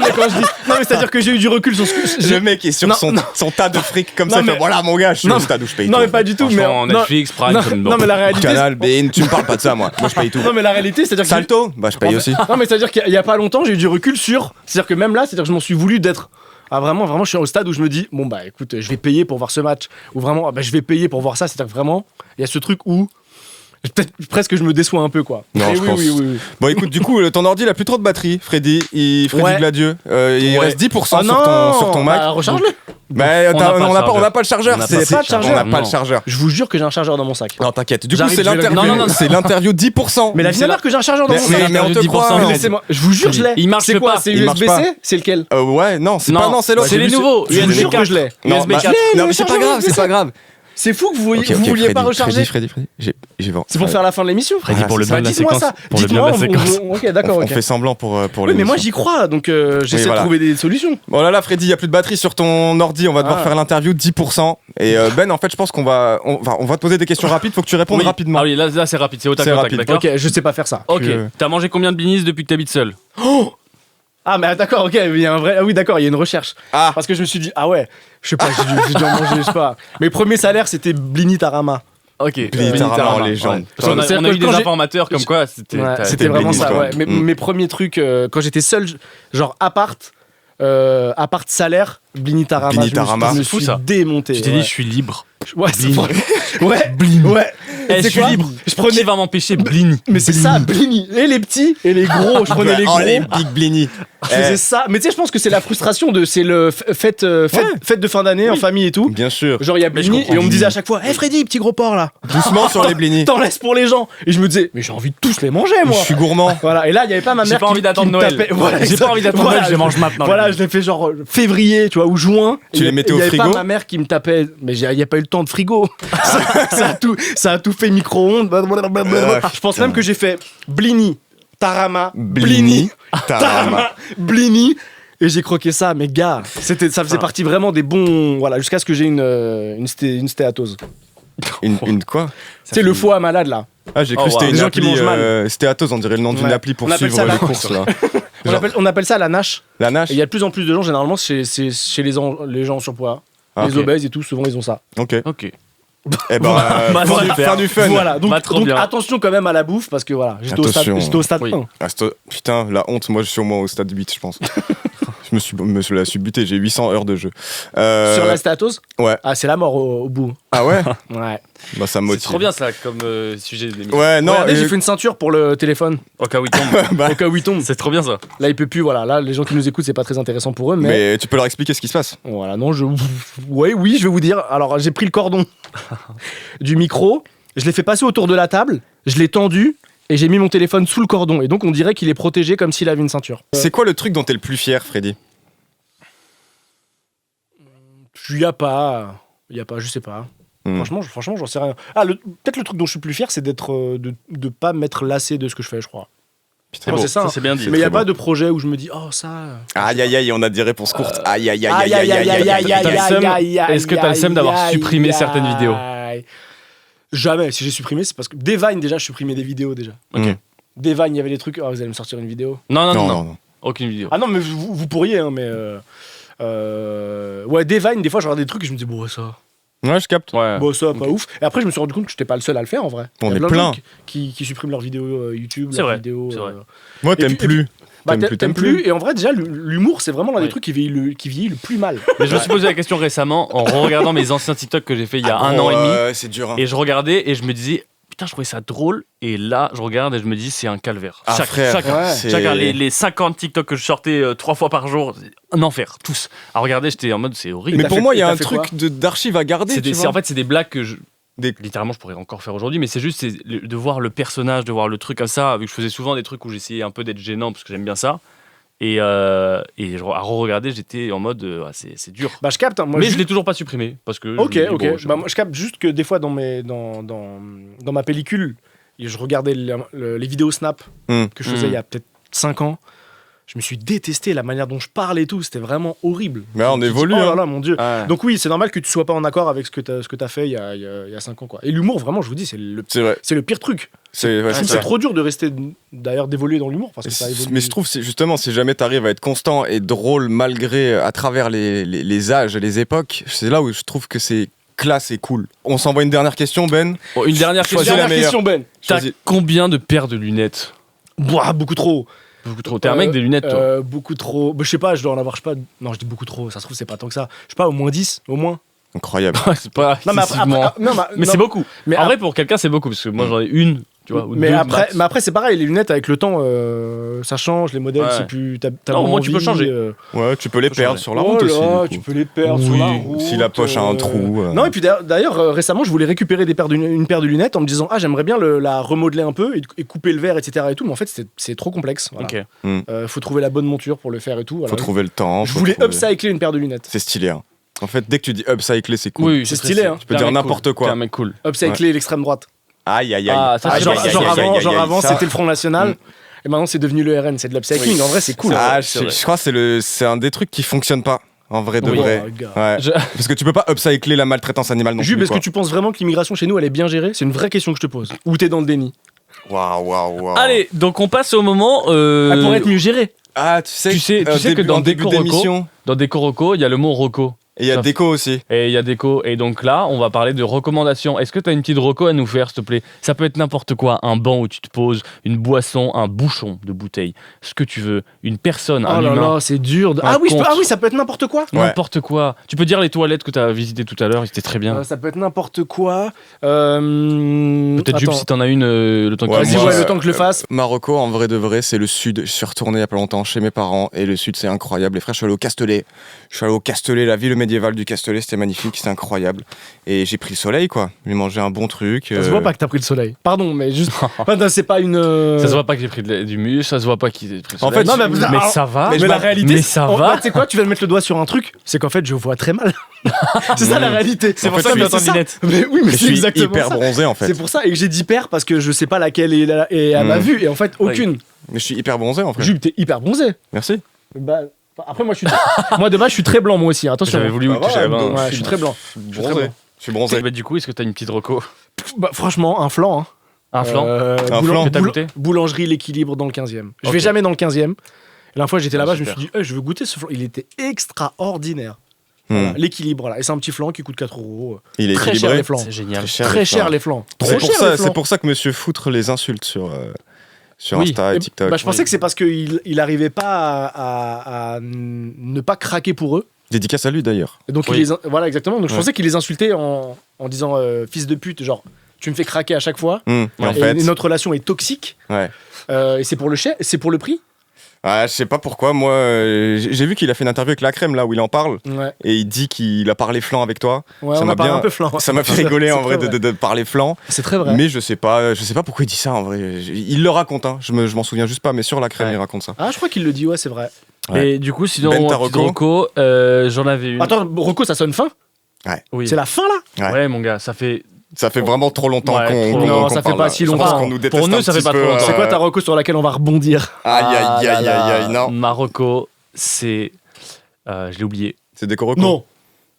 mais quand je dis. Non, mais c'est-à-dire que j'ai eu du recul sur ce que. Le mec est sur Non, son, non. son tas de fric comme Non, ça. Il mais- fait, voilà mon gars, je suis Non, au stade où je paye Non, tout. mais pas du tout. Mais franchement, non, Netflix, Prime, non, comme non, mais la réalité. Canal, BN, tu me parles pas de ça moi. Moi je paye tout. Non, mais la réalité, c'est-à-dire que. Salto, bah je paye aussi. Non, mais c'est-à-dire qu'il y a pas longtemps, j'ai eu du recul sur. C'est-à-dire que même là, c'est-à-dire que je m'en suis voulu d'être. Ah, vraiment, je suis au stade où je me dis, bon, bah écoute, je vais payer pour voir ce match. Ou vraiment, ah, bah, je vais payer pour voir ça. C'est-à-dire que vraiment, il y a ce truc où. Peut-être presque je me déçois un peu, quoi. Non, Mais je oui, pense. oui. Bon écoute, du coup, ton ordi il a plus trop de batterie, Freddy. Freddy Ouais. Gladieux. Il Ouais. reste 10% Oh sur ton Mac. Bah, recharge-le. Bah, on n'a pas le chargeur. on n'a pas le chargeur. On n'a C'est- pas de chargeur. On n'a pas le Non. chargeur. Je vous jure que j'ai un chargeur dans mon sac. Non, t'inquiète. Du coup, J'arrive, c'est je vais le- l'interview. Non, non, non. C'est l'interview 10%. Mais la vie c'est de ma mère que j'ai un chargeur dans mon sac. mais on te 10%, croit. mais mais Laissez-moi. Je vous jure, je l'ai. Il marche C'est quoi? pas. C'est Il marche pas. USB-C? C'est lequel? Ouais, non, c'est Non, pas non, c'est l'autre. c'est les nouveaux. Je vous USB jure que je l'ai. Non, USB bah, 4. non, mais c'est pas grave, c'est pas grave. C'est fou que vous Ok, ok, vouliez pas recharger. Freddy, j'ai C'est pour faire la fin de l'émission. Freddy, pour le c'est bien de la Dites-moi séquence. ça. Pour le bien de la Dites-moi, séquence. Ok, d'accord, On ok. fait semblant pour Oui, les. mais moi j'y crois, donc j'essaie voilà. de trouver des solutions. Bon là, Freddy, il y a plus de batterie sur ton ordi. On va devoir Ah. faire l'interview 10%. Et Ben, en fait, je pense qu'on va te poser des questions rapides. Faut que tu répondes Oui. rapidement. Ah oui, là c'est rapide, c'est au tac C'est au tac, rapide. d'accord. Ok, je sais pas faire ça. Ok. Que- T'as mangé combien de blinis depuis que t'habites seul? Ah, mais d'accord, ok, il y a un vrai. Ah oui, d'accord, il y a une recherche. Ah, Parce que je me suis dit, ah ouais, je sais pas, j'ai dû en manger, je sais pas. Mes premiers salaires, c'était Blini Tarama. Ok. Blini Tarama, en légende. Parce qu'on a C'est-à-dire eu que des quand j'ai- informateurs comme quoi c'était. Ouais, t'as- c'était vraiment Blini, ça, quoi. ouais. Mes premiers trucs, quand j'étais seul, genre appart salaire, Blini Tarama. Blini Tarama. Je me C'est fou, suis ça. démonté. Tu t'es ouais. dit, je suis libre. Ouais, c'est Blini. Ouais, ouais. Eh, Et je c'est suis quoi libre. Je prenais. Qui va m'empêcher, Blini? Mais c'est ça, Blini. Et les petits et les gros. Je prenais les Oh, gros. les Big Blini. Je faisais ça. Mais tu sais, je pense que c'est la frustration de. C'est le fête de fin d'année en famille et tout. Bien sûr. Genre, il y a Mais je Blini comprends. et on me disait à chaque fois, hé Freddy, petit gros porc là. Doucement sur les Blini. T'en laisses pour les gens. Et je me disais, mais j'ai envie de tous les manger, moi. Je suis gourmand. Voilà, et là, il n'y avait pas ma mère J'ai pas qui- envie d'attendre qui me Noël. tapait. Voilà, J'ai pas envie d'attendre voilà, Noël, je les mange maintenant. Voilà, les je l'ai fait genre février, tu vois, ou juin. Tu les mettais au Il n'y avait frigo pas ma mère qui me tapait, mais il n'y a pas eu le temps de frigo. ça a tout fait micro-ondes. Je pense même que j'ai fait Blini, Tarama, Blini, Tarama, Blini. Et j'ai croqué ça, mais gars, ça faisait partie vraiment des bons. Voilà, jusqu'à ce que j'ai une stéatose. Une quoi? C'est le foie malade là. Ah, j'ai cru Oh, que c'était wow. une Des gens qui appli. mangent mal. Stéatose, on dirait le nom d'une Ouais. appli pour On appelle suivre ça la- les courses là. On appelle ça la NASH. La Nash. Et il y a de plus en plus de gens, généralement, chez les gens en surpoids. Ah, Les ok. obèses et tout, souvent ils ont ça. Ok. Ok. Eh ben, Bah, fin du fun. Voilà, donc, Bah, trop donc bien. attention quand même à la bouffe parce que voilà, j'étais au stade Oui. 1. Ah, putain, la honte, moi je suis au moins au stade 8, je pense. je la suis buté, j'ai 800 heures de jeu. Sur la stéatose. Ouais. Ah, c'est la mort au bout. Ah ouais. Ouais. Bah ça me C'est motive. trop bien ça comme sujet d'émission. Ouais, non, Regardez, j'ai fait une ceinture pour le téléphone. Au cas où il tombe. bah, Au cas où il tombe. C'est trop bien ça. Là, il peut plus, voilà. Là, les gens qui nous écoutent, c'est pas très intéressant pour eux, mais. mais tu peux leur expliquer ce qui se passe. Voilà, non, oui, je vais vous dire. Alors, j'ai pris le cordon du micro, je l'ai fait passer autour de la table, je l'ai tendu, et j'ai mis mon téléphone sous le cordon. Et donc, on dirait qu'il est protégé comme s'il avait une ceinture. C'est quoi le truc dont t'es le plus fier, Freddy? Il y a pas, je sais pas. Franchement, j'en sais rien. Peut-être le truc dont je suis plus fier, c'est de pas m'être lassé de ce que je fais, je crois. Putain, C'est ça, Ça, c'est bien dit. mais il y a très pas de projet où je me dis, oh ça. Aïe aïe aïe, on a des réponses courtes. Aïe aïe Aïe, aïe aïe aïe aïe aïe. T'as le seum- est-ce que t'as le seum d'avoir aïe, supprimé aïe, certaines vidéos? aïe. Jamais. Si j'ai supprimé, c'est parce que des Vine déjà, je supprimais des vidéos déjà. Ok. Des Vine, il y avait des trucs. Oh, vous allez me sortir une vidéo. Non. Aucune vidéo. Ah non, mais vous pourriez, hein, mais. Ouais, des Vine, des fois, je regarde des trucs et je me dis, bon, ça. Ouais, je capte. Ouais. Bon, ça, pas ouf. Et après, je me suis rendu compte que j'étais pas le seul à le faire en vrai. On Il y a est de plein. gens qui suppriment leurs vidéos YouTube, C'est leurs vrai, vidéos. c'est vrai. Moi, Et t'aimes puis- plus. T'aimes plus. Et en vrai, déjà, l'humour, c'est vraiment l'un des Oui. trucs qui vieillit le plus mal. Mais je me suis posé la question récemment en regardant mes anciens TikTok que j'ai fait il y a un an et demi. C'est dur. Hein. Et je regardais et je me disais, putain, je trouvais ça drôle. Et là, je regarde et je me dis, c'est un calvaire. Ah, frère, Ouais. c'est- Chacun, les 50 TikTok que je sortais 3 fois par jour, un enfer, tous. À regarder, j'étais en mode, c'est horrible. Mais t'as pour fait- moi, il y a t'as un fait truc d'archive à garder. C'est tu en vois. fait, c'est des blagues que Des- littéralement, je pourrais encore faire aujourd'hui, mais c'est juste de voir le personnage, de voir le truc comme ça, vu que je faisais souvent des trucs où j'essayais un peu d'être gênant parce que j'aime bien ça. Et à re-regarder, j'étais en mode, c'est dur. Bah, je capte. Hein, moi, Mais juste- je l'ai toujours pas supprimé parce que. Ok, je me dis, ok. bon, Bah, moi, je capte juste que des fois, dans ma pellicule, je regardais les vidéos Snap que je faisais il y a peut-être 5 ans. Je me suis détesté la manière dont je parle et tout. C'était vraiment horrible. Mais on Je me dis, évolue, Oh là hein. là, mon Dieu. Ouais. Donc oui, c'est normal que tu sois pas en accord avec ce que t'as fait il y a 5 ans. Quoi. Et l'humour, vraiment, je vous dis, c'est C'est vrai. le pire truc. C'est ouais, Je trouve que c'est c'est trop dur de rester, d'ailleurs, d'évoluer dans l'humour. Parce que ça vrai. évolue. Mais je trouve, justement, si jamais t'arrives à être constant et drôle malgré, à travers les âges et les époques, c'est là où je trouve que c'est classe et cool. On s'envoie une dernière question, Ben. Bon, une dernière Choisis question. la meilleure. question, Ben. T'as Choisis. combien de paires de lunettes? Boah, beaucoup trop. Beaucoup trop. T'es un mec des lunettes, toi. Beaucoup trop. Bah, je sais pas, je dois en avoir, je sais pas. Non, je dis beaucoup trop. Ça se trouve, c'est pas tant que ça. Je sais pas, au moins 10, au moins. Incroyable. C'est pas. Non, mais excessivement. non, Mais non, c'est beaucoup. mais En ap- vrai, pour quelqu'un, c'est beaucoup parce que moi, j'en ai une, tu vois. Ou mais deux après, max. mais après c'est pareil, les lunettes avec le temps, ça change, les modèles, Ouais. c'est plus. T'as Non, au moins moins, tu peux envie, changer. Ouais, tu peux les Faut perdre changer. sur la route oh aussi. là, du tu coup. peux les perdre sur Oui, la route. si la poche a un trou, Non, et puis d'ailleurs, récemment, je voulais récupérer une paire de lunettes en me disant, ah, j'aimerais bien la remodeler un peu et couper le verre, etc. Et tout, mais en fait, c'est trop complexe. Voilà. Ok. Faut trouver la bonne monture pour le faire et tout. voilà. Faut trouver le temps. Je faut voulais trouver- upcycler une paire de lunettes. C'est stylé. Hein. En fait, dès que tu dis upcycler, c'est cool. Oui, C'est très stylé, hein. Tu peux dire n'importe quoi. T'es un mec cool. Upcycler l'extrême droite. Aïe, aïe, aïe. Ah, ça, c'est Genre, aïe, aïe, genre aïe, avant, avant ça. c'était le Front National. Et maintenant, c'est devenu le RN. C'est de l'upcycling. Oui. En vrai, c'est cool. Ah, c'est je vrai. crois que c'est un des trucs qui fonctionne pas. En vrai de Oui. vrai. Oh, gars. Ouais. Je- Parce que tu peux pas upcycler la maltraitance animale non Jules, plus. est-ce que tu penses vraiment que l'immigration chez nous, elle est bien gérée? C'est une vraie question que je te pose. Ou t'es dans le déni? Waouh. Allez, donc on passe au moment. Elle pourrait être mieux gérée. Ah, tu sais, Tu sais que dans en début Déco Roco, d'émission, Dans Déco Roco, il y a le mot Roco. et il y a Ça- Déco aussi. Et il y a Déco. Et donc là, on va parler de recommandations. Est-ce que tu as une petite Roco à nous faire, s'il te plaît? Ça peut être n'importe quoi. Un banc où tu te poses, une boisson, un bouchon de bouteille. Ce que tu veux. Une personne, un Oh là humain. là, c'est dur. Un Ah oui, conte. ça peut être n'importe quoi. Ouais. N'importe quoi. Tu peux dire les toilettes que tu as visitées tout à l'heure, c'était très bien. Ça peut être n'importe quoi. Peut-être Jules, si t'en as une, le temps que Ouais, tu Vas-y, moi, ouais, le temps que je le fasse. Marocco, en vrai de vrai, c'est le sud. Je suis retourné il y a pas longtemps chez mes parents et le sud, c'est incroyable. Les frères, je suis allé au Castellet. Je suis allé au Castellet, la ville médiévale du Castellet, c'était magnifique, c'est incroyable. Et j'ai pris le soleil, quoi. J'ai mangé un bon truc. Ça se voit pas que t'as pris le soleil. Pardon, mais juste. Enfin, non, c'est pas une. Ça se voit pas que j'ai pris du muscle, ça se voit pas qu'il ait pris le En fait, soleil. non, mais- mais alors- ça va. mais Mais la réalité, mais ça oh, va. bah, tu sais quoi, tu viens de mettre le doigt sur un truc, c'est qu'en fait, je vois très mal. c'est ça la réalité. C'est pour ça que mais j'entends c'est ça. lunettes. Mais oui, mais je c'est suis exactement hyper ça. bronzé, en fait. C'est pour ça et que j'ai dit paire parce que je sais pas laquelle est à ma vue et en fait aucune. Mais je suis hyper bronzé, en fait. Jules, t'es hyper bronzé. Merci. Bah, après moi je suis moi de base je suis très blanc moi aussi, hein, attention. J'avais voulu Bah, que voilà, j'avais donc, un- Ouais, je suis très blanc. Je suis très bronzé. bon. Je suis bronzé. Bah, du coup, est-ce que t'as une petite reco? Bah, franchement, un flan. Hein. Un flan Un flan. que t'as goûté? Boulangerie l'équilibre dans le 15e. Je vais Ok. jamais dans le 15e. La dernière fois j'étais là-bas, je me super. suis dit je veux goûter ce flan, il était extraordinaire. Hmm. Voilà, l'équilibre voilà, et c'est un petit flan qui coûte 4 €. Il est Très cher équilibré. les flancs. C'est génial. Très cher les flancs. C'est Trop pour cher, ça, les flancs. c'est pour ça que Monsieur Foutre les insulte sur Oui. Insta et Et TikTok. bah, je pensais Oui. que c'est parce qu'il arrivait pas à ne pas craquer pour eux. Dédicace à lui d'ailleurs. Et donc Oui. voilà exactement. Donc je Ouais. pensais qu'il les insultait en disant fils de pute, genre tu me fais craquer à chaque fois. Et en Et fait, notre relation est toxique. ouais. Et c'est pour le prix. Ah, je sais pas pourquoi, moi, j'ai vu qu'il a fait une interview avec La Crème, là, où il en parle, Ouais, et il dit qu'il a parlé flan avec toi. ouais Ça on m'a a parlé bien- un peu flan. Ça m'a fait rigoler, en C'est vrai, très de parler flan. C'est très vrai. Mais je sais pas pourquoi il dit ça, en vrai. Il le raconte, hein. Je m'en souviens juste pas, mais sur La Crème, Ouais. il raconte ça. Ah, je crois qu'il le dit, ouais, c'est vrai. Ouais. Et du coup, sinon, Ben, mon ta petit reco reco, j'en avais une. Attends, Rocco, ça sonne fin? Oui. C'est la fin là? Ouais. Ouais, mon gars, ça fait. Ça fait vraiment trop longtemps Ouais, qu'on trop qu'on- longtemps. qu'on Ça fait parle, pas là. si Je pense longtemps. qu'on nous déteste Pour nous, un ça fait petit pas peu, trop longtemps. C'est quoi ta Rocco sur laquelle on va rebondir? Aïe, aïe, Ah aïe, là aïe, là. aïe, non. Ma reco, c'est. Je l'ai oublié. C'est Décoroco. Non,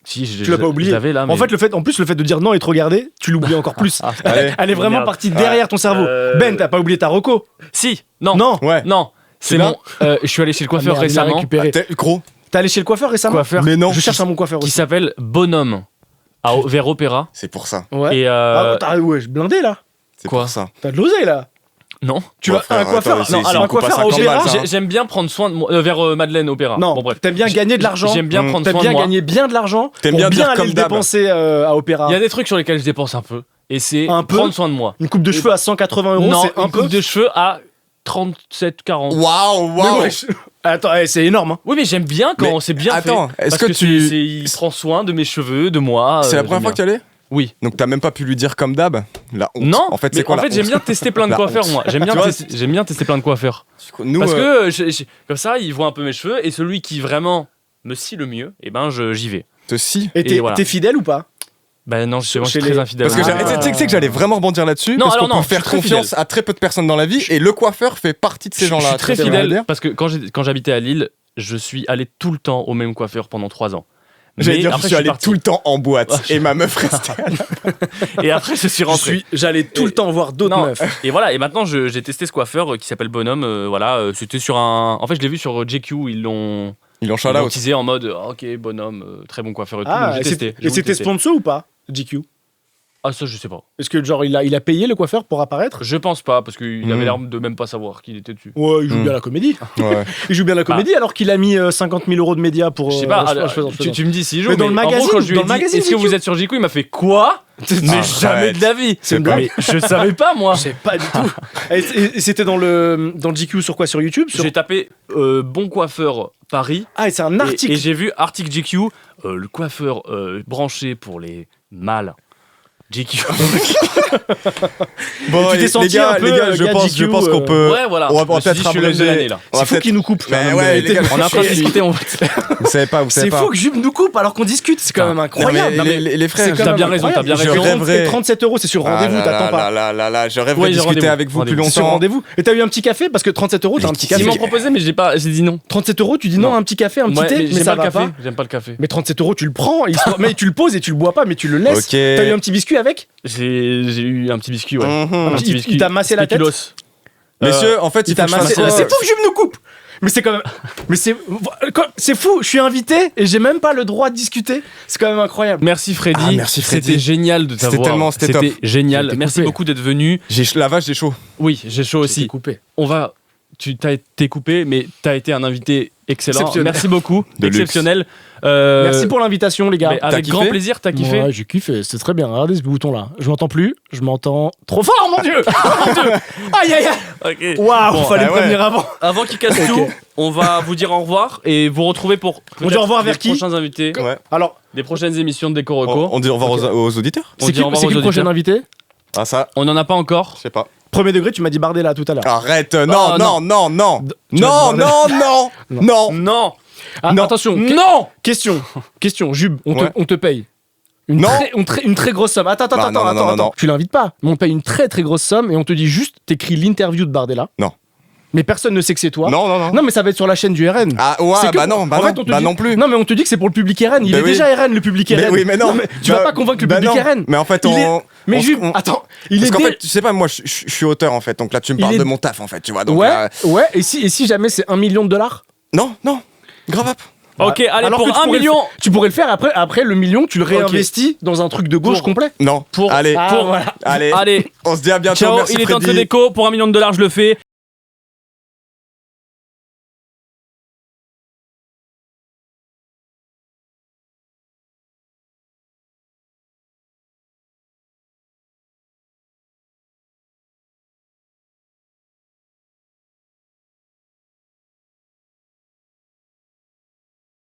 Si, tu l'as pas oublié. Je l'avais là. En mais- fait, en plus, le fait de dire non et de regarder, tu l'oublies encore plus. Allez. Elle est vraiment Merde. partie derrière ton cerveau. Ben, t'as pas oublié ta Rocco? Si, non. Non. Ouais. Non. C'est l'as mon. Je suis allé chez le coiffeur Ah, merde, il l'a récemment. récupéré. Gros. T'es allé chez le coiffeur récemment? Coiffeur Mais non. Je cherche un mon coiffeur qui aussi. s'appelle Bonhomme vers Opéra. C'est pour ça. Ouais. Et Ah, ouais, blindé là. C'est Quoi pour ça. T'as de l'oseille là. non. Tu vas un coiffeur. attends, Non, c'est alors une un coupe à coiffeur à 50 Opéra. balles, ça. J'aime bien prendre soin de moi vers Madeleine Opéra. Non, Bon bref. t'aimes bien gagner de l'argent. J'aime bien prendre T'aimes soin bien de moi. gagner bien de l'argent. T'aimes pour bien dire aller comme le d'hab. dépenser à Opéra. Il y a des trucs sur lesquels je dépense un peu. Et c'est Un peu prendre soin de moi. Une coupe de cheveux à 180 euros, Non, c'est un une peu. coupe de cheveux à 37, 40. Waouh, Mais waouh. wesh. Attends, c'est énorme. Hein. Oui, mais j'aime bien quand Mais c'est bien attends, fait. est-ce Parce que tu- il prend soin de mes cheveux, de moi. C'est la première fois que tu y allais? Oui. Donc t'as même pas pu lui dire comme d'hab? La honte. Non. En fait, mais c'est quoi en la fait, j'aime honte bien tester plein de La coiffeurs, honte. moi. J'aime bien, Tu vois, j'aime bien tester plein de coiffeurs. Nous, Parce que comme ça, ils voient un peu mes cheveux et celui qui vraiment me scie le mieux, et ben j'y vais. te scie. Et t'es voilà. t'es fidèle ou pas? Ben non, je suis Chez très les- infidèle. Parce que Ah. tu sais que j'allais vraiment rebondir là-dessus. Non, parce alors qu'on non, peut faire je suis très confiance fidèle. à très peu de personnes dans la vie. Et le coiffeur fait partie de ces Je gens-là. suis très Tu vois ce que je veux fidèle dire parce que quand j'habitais à Lille, je suis allé tout le temps au même coiffeur pendant 3 ans. J'allais Mais dire, je après, suis allé parti. tout le temps en boîte. Ouais, Et ma meuf restait. Et après, je suis rentré. J'allais tout le temps voir d'autres Non. meufs. Et voilà, et maintenant j'ai testé ce coiffeur qui s'appelle Bonhomme. Voilà, c'était sur un. En fait, je l'ai vu sur GQ, ils l'ont Ils ont ils shout l'ont out. teasé en mode ok, Bonhomme, très bon coiffeur et tout. Ah, donc j'ai et testé. c'était- j'ai et voulu c'était tester. sponsor ou pas, GQ? Ah, ça, je sais pas. Est-ce que genre il a payé le coiffeur pour apparaître? Je pense pas, parce qu'il avait Mhm. l'air de même pas savoir qu'il était dessus. Ouais, il joue Hmm. bien la comédie. Ouais. Il joue bien la comédie alors qu'il a mis 50 000 euros de médias pour. Je sais pas, je alors, plaisante, je plaisante. tu me dis s'il joue, Mais dans le en magazine, gros, quand je lui ai dans le dit, magazine, est-ce que GQ? vous êtes sur GQ, il m'a fait quoi? Mais Arrête. jamais de la vie. C'est une quoi blague. Mais je savais pas, moi. Je sais pas du tout. Et c'était dans le GQ sur quoi? Sur YouTube? J'ai tapé bon coiffeur Paris. Ah, et c'est un article. Et j'ai vu article GQ, le coiffeur branché pour les mâles. GQ. Bon, tu t'es les senti gars, un peu, les gars, je gars pense GQ, qu'on peut. Ouais, voilà. On va Je me suis peut-être dit, je suis l'homme de abréger. l'année, là. On va C'est fou peut-être- qu'il nous coupe. Mais quand ouais, même. les gars, On est en train de discuter, on fait. Vous savez pas, vous savez C'est pas. fou que Jules nous coupe alors qu'on discute. C'est quand même Non, incroyable. mais les frères, C'est quand T'as même bien raison, incroyable. t'as bien Je raison. rêverais. Et 37 euros, c'est sur rendez-vous, Ah là t'attends là pas. là là là, je rêverais Ouais, discuter rendez-vous, avec vous plus rendez-vous. Sur longtemps. rendez-vous. Et t'as eu un petit café parce que 37 euros, t'as un petit Ils Ils m'ont café. proposé, mais j'ai dit non. 37 euros, tu dis non, Non. un petit café, un petit Ouais, thé, mais j'aime ça pas le va café. pas. J'aime pas le café. Mais 37 euros, tu le prends, mais tu le poses et tu le bois pas, mais tu le laisses. Ok. T'as eu un petit biscuit avec? J'ai eu un petit biscuit, ouais. Mhm. Un petit Il biscuit. t'a massé la tête? Spéculoos. Messieurs, en fait, il Il faut t'a que je fasse massé. quoi C'est fou que Jules nous coupe. Mais c'est quand même. Mais c'est fou. Je suis invité et j'ai même pas le droit de discuter. C'est quand même incroyable. Merci Freddy. Ah, merci, Freddy. C'était génial de C'était t'avoir. tellement- c'était top. génial. J'ai été Merci coupé. beaucoup d'être venu. La vache, j'ai chaud. Oui, j'ai chaud J'ai aussi. coupé. On va. Tu t'as été coupé, mais t'as été un invité excellent. Exceptionnel. Merci beaucoup. De luxe. Exceptionnel. Merci pour l'invitation, les gars. Mais avec kiffé grand plaisir, t'as kiffé. Ouais, j'ai kiffé, c'est très bien. Regardez ce bouton-là. Je m'entends plus, je m'entends trop fort, mon Dieu. Oh, mon Dieu. Aïe, aïe, aïe. Ok. Waouh, Bon, fallait ah me ouais. prévenir avant. Avant qu'il casse Ok. tout, on va vous dire au revoir et vous retrouver pour On dit au revoir les vers qui prochains invités, Ouais. Alors, des prochaines émissions de Déco Reco. On dit au revoir aux auditeurs? On c'est dit qui, au revoir c'est qui aux le prochain auditeurs. invité? Ah, ça, On n'en a pas encore. je sais pas. Premier degré, tu m'as dit Bardella tout à l'heure. Arrête, Oh, non, non, non, non. Non, non, non, non. Non. Ah, non. attention, Non. question, Jub, Ouais. on te paye. Une Non. une très grosse somme. Attends, Bah, non, non, non, non. Tu l'invites pas, mais on te paye une très très grosse somme et on te dit juste, t'écris l'interview de Bardella. Non. Mais personne ne sait que c'est toi. Non, non, non. Non, mais ça va être sur la chaîne du RN. Ah, ouais, C'est que- bah non, en bah fait, non, on te bah dit- non plus. Non, mais on te dit que c'est pour le public RN. Il Bah est oui. déjà RN, le public RN. Mais oui, mais non. tu vas Bah- pas convaincre le bah public non. RN. Mais en fait, Il est- on. Mais on- Jub, on- attends, il Parce est qu'en dé- fait, tu sais pas, moi, je suis auteur en fait, donc là, tu me Il parles est- de mon taf en fait, tu vois. Donc, Ouais, là, ouais. Et si jamais c'est 1 million de dollars? non, non, grave up. Ok, allez, Alors pour que tu 1 pourrais million. Tu pourrais le faire après le million, tu le réinvestis dans un truc de gauche Pour- complet. Non, Pour- allez, Ah, pour- voilà. allez, Allez, on se dit à bientôt. ciao, Merci il est temps de Freddy. déco. Pour 1 million de dollars, je le fais.